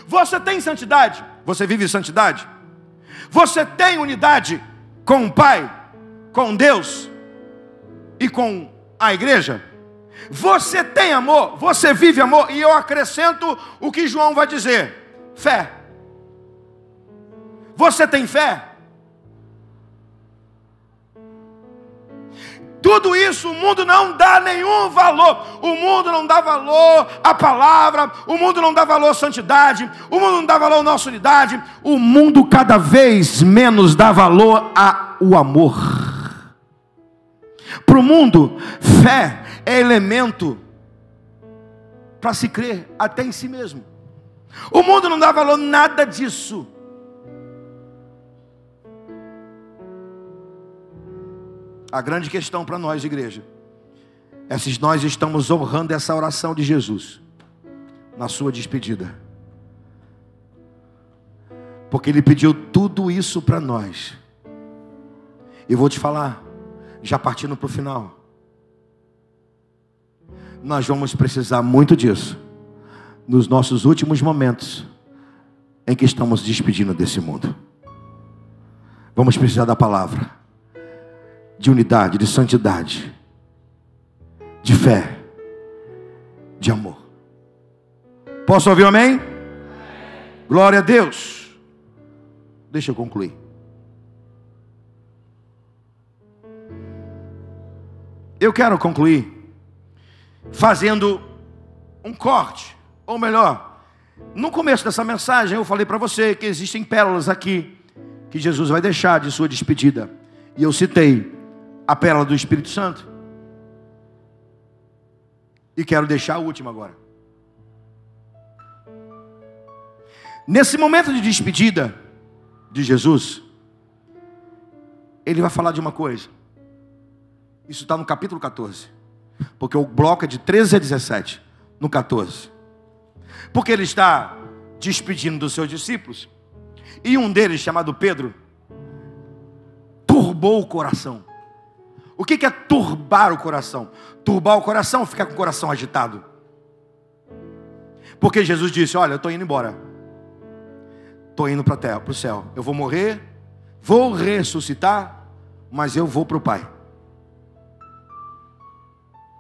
Speaker 1: Você tem santidade? Você vive santidade? Você tem unidade com o Pai, com Deus e com a igreja? Você tem amor? Você vive amor? E eu acrescento o que João vai dizer: fé. Você tem fé? Tudo isso o mundo não dá nenhum valor. O mundo não dá valor à palavra. O mundo não dá valor à santidade. O mundo não dá valor à nossa unidade. O mundo cada vez menos dá valor ao amor. Para o mundo, fé é elemento para se crer até em si mesmo. O mundo não dá valor a nada disso. A grande questão para nós, igreja, Nós estamos honrando essa oração de Jesus na sua despedida, porque Ele pediu tudo isso para nós. E vou te falar, já partindo para o final, nós vamos precisar muito disso nos nossos últimos momentos em que estamos despedindo desse mundo. Vamos precisar da palavra, de unidade, de santidade, de fé, de amor. Posso ouvir um amém? Glória a Deus. Deixa eu concluir. Eu quero concluir fazendo um corte, ou melhor, no começo dessa mensagem eu falei para você que existem pérolas aqui que Jesus vai deixar de sua despedida, e eu citei a pérola do Espírito Santo, e quero deixar a última agora. Nesse momento de despedida de Jesus, Ele vai falar de uma coisa. Isso está no capítulo 14, porque o bloco é de 13 a 17, no 14. Porque Ele está despedindo dos seus discípulos, e um deles, chamado Pedro, turbou o coração. O que é turbar o coração? Turbar o coração, ficar com o coração agitado. Porque Jesus disse: olha, eu estou indo embora, estou indo para a terra, para o céu. Eu vou morrer, vou ressuscitar, mas eu vou para o Pai.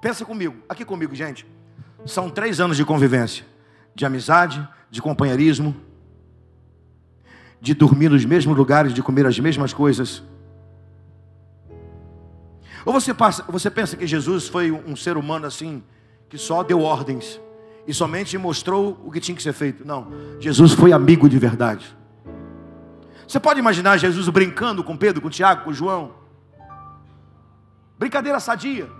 Speaker 1: Pensa comigo, aqui comigo, gente. São 3 anos de convivência, de amizade, de companheirismo, de dormir nos mesmos lugares, de comer as mesmas coisas. Ou você pensa que Jesus foi um ser humano assim, que só deu ordens e somente mostrou o que tinha que ser feito? Não, Jesus foi amigo de verdade. Você pode imaginar Jesus brincando com Pedro, com Tiago, com João? Brincadeira sadia.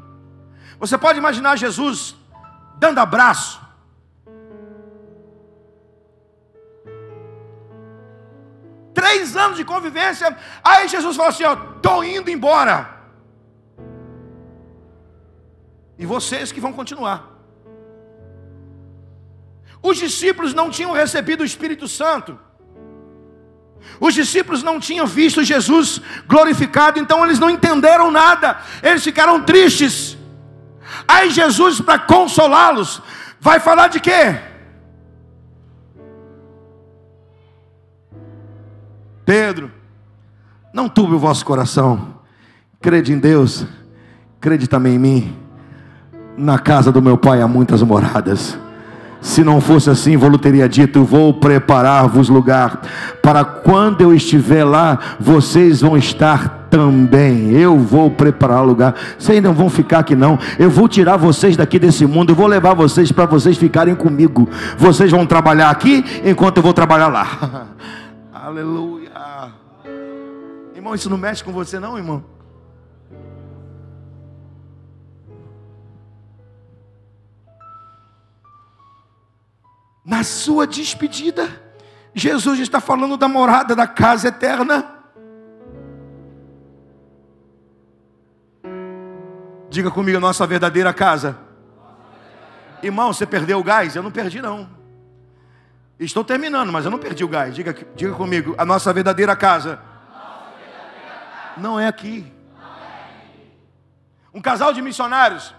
Speaker 1: Você pode imaginar Jesus dando abraço? Três anos de convivência. Aí Jesus falou assim: ó, estou indo embora, e vocês que vão continuar. Os discípulos não tinham recebido o Espírito Santo. Os discípulos não tinham visto Jesus glorificado, então eles não entenderam nada. Eles ficaram tristes. Aí Jesus, para consolá-los, vai falar de quê? Pedro, não turbe o vosso coração. Crede em Deus, crede também em mim. Na casa do meu Pai há muitas moradas. Se não fosse assim, eu teria dito: vou preparar-vos lugar, para quando eu estiver lá, vocês vão estar também. Eu vou preparar lugar. Vocês não vão ficar aqui não. Eu vou tirar vocês daqui desse mundo. Eu vou levar vocês para vocês ficarem comigo. Vocês vão trabalhar aqui enquanto eu vou trabalhar lá. Aleluia. Irmão, isso não mexe com você não, irmão? Na sua despedida, Jesus está falando da morada, da casa eterna. Diga comigo: a nossa verdadeira casa. Irmão, você perdeu o gás? Eu não perdi não. Estou terminando, mas eu não perdi o gás. Diga comigo: a nossa verdadeira casa não é aqui. Um casal de missionários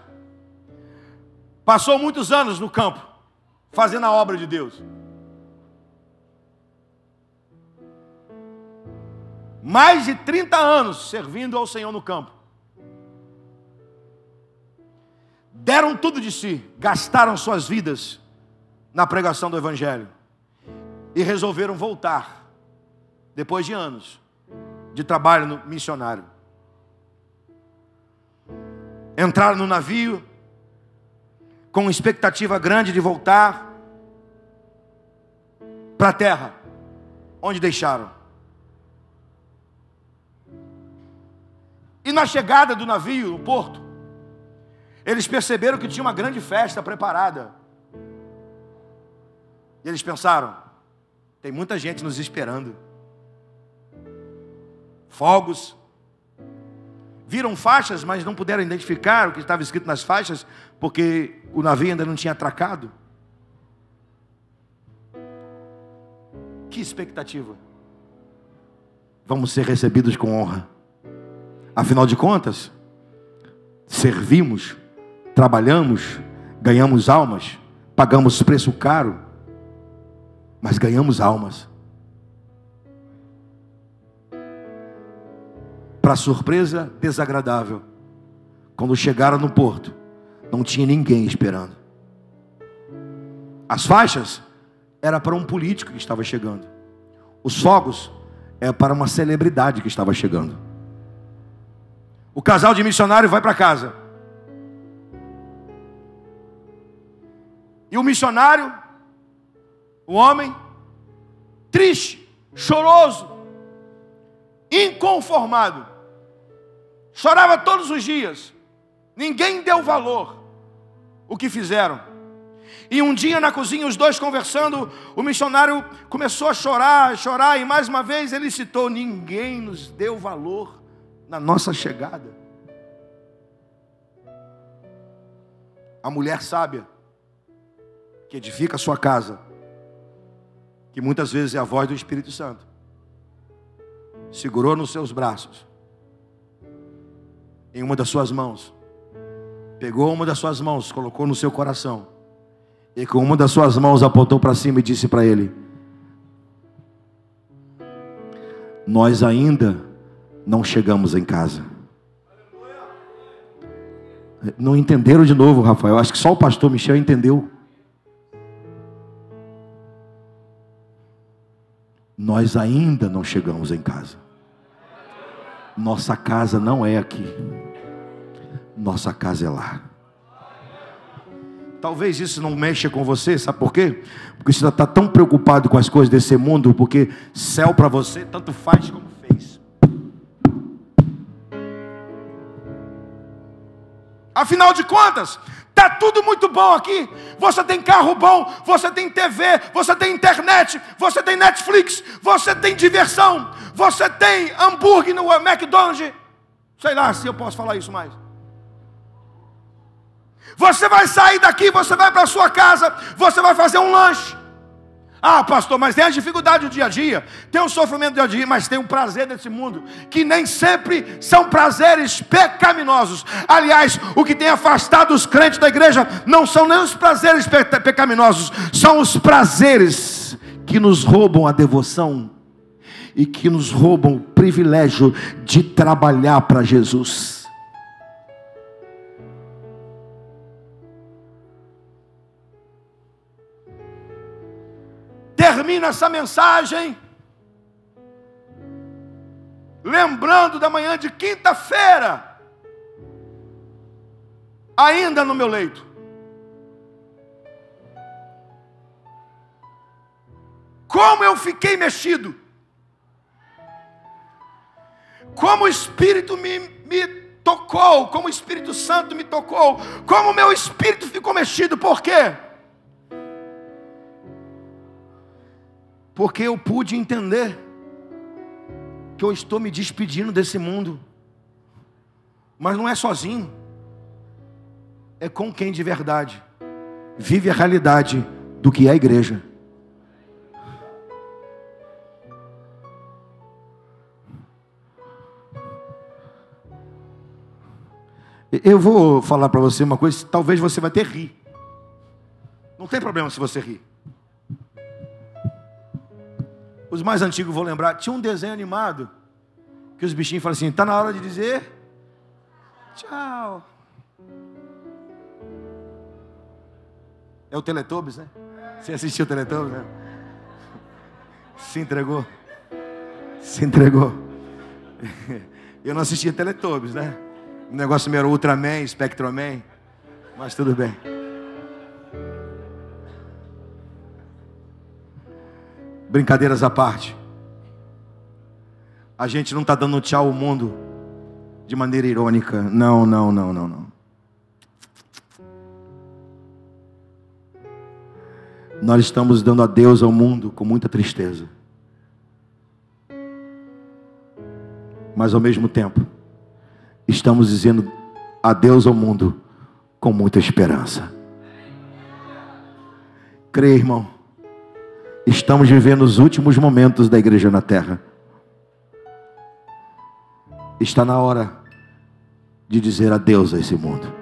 Speaker 1: passou muitos anos no campo, fazendo a obra de Deus. Mais de 30 anos servindo ao Senhor no campo. Deram tudo de si, gastaram suas vidas na pregação do Evangelho. E resolveram voltar, depois de anos de trabalho no missionário. Entraram no navio com expectativa grande de voltar para a terra onde deixaram. E na chegada do navio no porto, eles perceberam que tinha uma grande festa preparada. E eles pensaram: tem muita gente nos esperando. Fogos, viram faixas, mas não puderam identificar o que estava escrito nas faixas, porque o navio ainda não tinha atracado. Que expectativa! Vamos ser recebidos com honra. Afinal de contas, servimos, trabalhamos, ganhamos almas, pagamos preço caro, mas ganhamos almas. Para surpresa desagradável, quando chegaram no porto, não tinha ninguém esperando. As faixas era para um político que estava chegando. Os fogos é para uma celebridade que estava chegando. O casal de missionário vai para casa. E o missionário, o homem, triste, choroso, inconformado, chorava todos os dias. Ninguém deu valor o que fizeram. E um dia na cozinha, os dois conversando, o missionário começou a chorar, e mais uma vez ele citou: ninguém nos deu valor na nossa chegada. A mulher sábia, que edifica a sua casa, que muitas vezes é a voz do Espírito Santo, segurou nos seus braços, em uma das suas mãos, pegou uma das suas mãos, colocou no seu coração, e com uma das suas mãos apontou para cima e disse para ele: nós ainda não chegamos em casa. Não entenderam de novo, Rafael? Acho que só o pastor Michel entendeu. Nós ainda não chegamos em casa. Nossa casa não é aqui. Nossa casa é lá. Talvez isso não mexa com você, sabe por quê? Porque você está tão preocupado com as coisas desse mundo, porque céu para você tanto faz como fez. Afinal de contas, está tudo muito bom aqui. Você tem carro bom, você tem TV, você tem internet, você tem Netflix, você tem diversão, você tem hambúrguer no McDonald's. Sei lá se eu posso falar isso mais. Você vai sair daqui, você vai para a sua casa, você vai fazer um lanche. Ah, pastor, mas tem a dificuldade do dia a dia, tem o sofrimento do dia a dia, mas tem o prazer desse mundo, que nem sempre são prazeres pecaminosos. Aliás, o que tem afastado os crentes da igreja não são nem os prazeres pecaminosos, são os prazeres que nos roubam a devoção e que nos roubam o privilégio de trabalhar para Jesus. Termina essa mensagem lembrando da manhã de quinta-feira, ainda no meu leito. Como eu fiquei mexido, como o Espírito me tocou, como o Espírito Santo me tocou, como o meu espírito ficou mexido. Por quê? Porque eu pude entender que eu estou me despedindo desse mundo, mas não é sozinho, é com quem de verdade vive a realidade do que é a igreja. Eu vou falar para você uma coisa, talvez você vai ter rir. Não tem problema se você rir. Os mais antigos vão lembrar, tinha um desenho animado, que os bichinhos falam assim: está na hora de dizer tchau. É o Teletubbies, né? Você assistiu o Teletubbies, né? Se entregou. Se entregou. Eu não assistia Teletubbies, né? O negócio meu era Ultraman, Spectroman, mas tudo bem. Brincadeiras à parte, a gente não está dando tchau ao mundo de maneira irônica. Não. Nós estamos dando adeus ao mundo com muita tristeza, mas ao mesmo tempo estamos dizendo adeus ao mundo com muita esperança. Crê, irmão. Estamos vivendo os últimos momentos da igreja na terra. Está na hora de dizer adeus a esse mundo.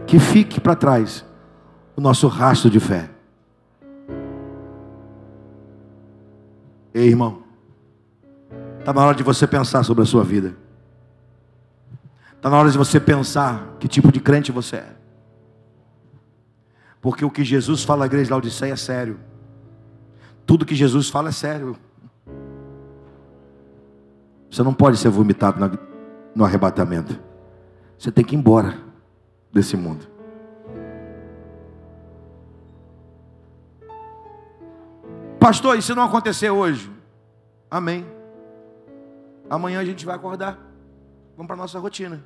Speaker 1: Que fique para trás o nosso rastro de fé. Ei, irmão, está na hora de você pensar sobre a sua vida. Está na hora de você pensar que tipo de crente você é. Porque o que Jesus fala à igreja de Laodiceia é sério. Tudo que Jesus fala é sério. Você não pode ser vomitado no arrebatamento. Você tem que ir embora desse mundo. Pastor, e se não acontecer hoje? Amém. Amanhã a gente vai acordar. Vamos para a nossa rotina.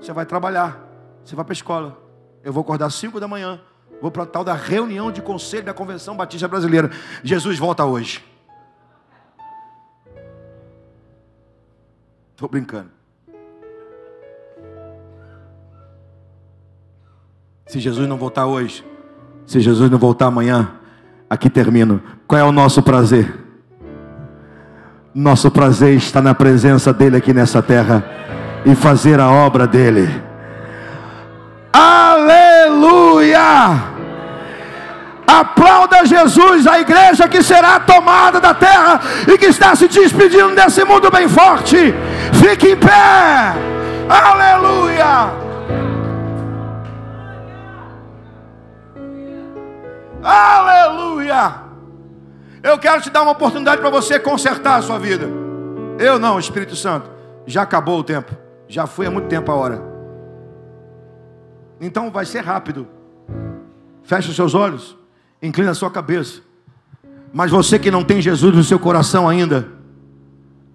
Speaker 1: Você vai trabalhar. Você vai para a escola. Eu vou acordar às 5 da manhã. Vou para a tal da reunião de conselho da Convenção Batista Brasileira. Jesus volta hoje. Estou brincando. Se Jesus não voltar hoje, se Jesus não voltar amanhã, aqui termino. Qual é o nosso prazer? Nosso prazer está na presença dele aqui nessa terra e fazer a obra dele. Aleluia! Aplauda Jesus, a igreja que será tomada da terra e que está se despedindo desse mundo bem forte. Fique em pé. Aleluia! Aleluia! Eu quero te dar uma oportunidade para você consertar a sua vida. Eu não, Espírito Santo. Já acabou o tempo. Já foi há muito tempo a hora. Então vai ser rápido. Feche os seus olhos. Inclina a sua cabeça. Mas você que não tem Jesus no seu coração ainda,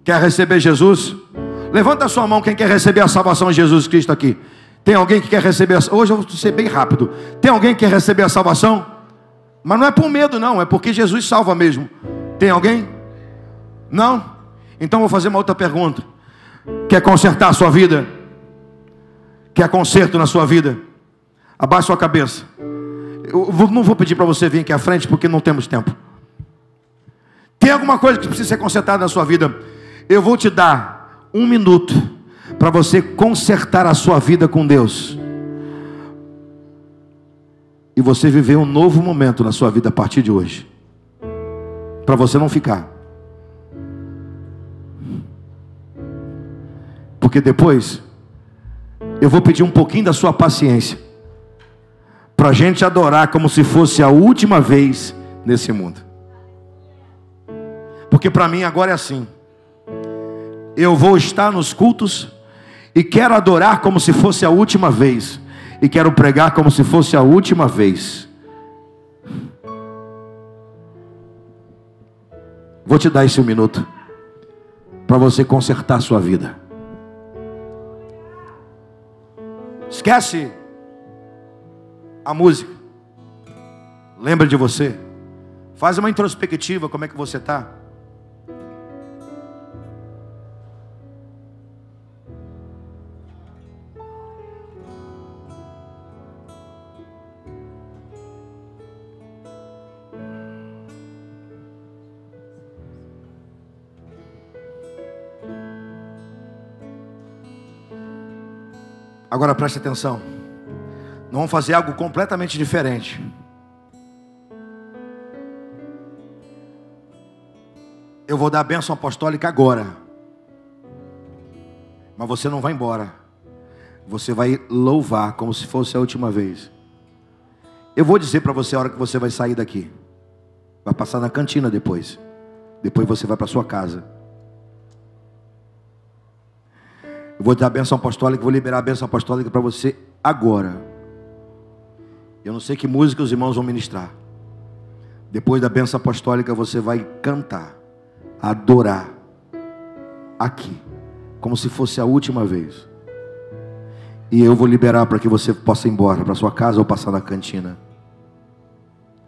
Speaker 1: quer receber Jesus? Levanta a sua mão quem quer receber a salvação de Jesus Cristo aqui. Tem alguém que quer receber? Hoje eu vou ser bem rápido. Tem alguém que quer receber a salvação? Mas não é por medo não, é porque Jesus salva mesmo. Tem alguém? Não? Então vou fazer uma outra pergunta. Quer consertar a sua vida? Quer conserto na sua vida? Abaixe sua cabeça. Não vou pedir para você vir aqui à frente porque não temos tempo. Tem alguma coisa que precisa ser consertada na sua vida? Eu vou te dar 1 minuto para você consertar a sua vida com Deus. E você viver um novo momento na sua vida a partir de hoje. Para você não ficar. Porque depois eu vou pedir um pouquinho da sua paciência. Para a gente adorar como se fosse a última vez nesse mundo. Porque para mim agora é assim. Eu vou estar nos cultos e quero adorar como se fosse a última vez. E quero pregar como se fosse a última vez. Vou te dar esse 1 minuto para você consertar a sua vida. Esquece a música. Lembra de você. Faz uma introspectiva, como é que você está. Agora preste atenção. Nós vamos fazer algo completamente diferente. Eu vou dar a bênção apostólica agora. Mas você não vai embora. Você vai louvar como se fosse a última vez. Eu vou dizer para você a hora que você vai sair daqui. Vai passar na cantina depois. Depois você vai para sua casa. Eu vou dar a bênção apostólica, vou liberar a bênção apostólica para você agora. Eu não sei que música os irmãos vão ministrar. Depois da bênção apostólica você vai cantar, adorar, aqui, como se fosse a última vez. E eu vou liberar para que você possa ir embora para sua casa ou passar na cantina.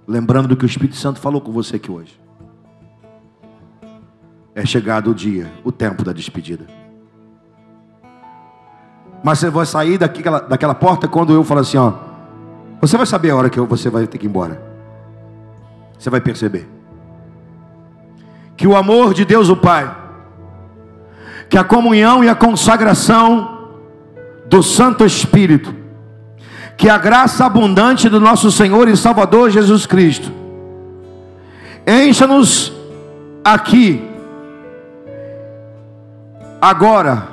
Speaker 1: Lembrando do que o Espírito Santo falou com você aqui hoje. É chegado o dia, o tempo da despedida. Mas você vai sair daquela porta quando eu falar assim, ó, você vai saber a hora que você vai ter que ir embora. Você vai perceber que o amor de Deus o Pai, que a comunhão e a consagração do Santo Espírito, que a graça abundante do nosso Senhor e Salvador Jesus Cristo encha-nos aqui, agora,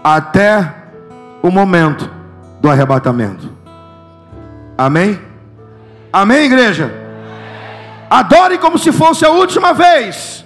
Speaker 1: até o momento do arrebatamento. Amém? Amém, igreja? Adore como se fosse a última vez.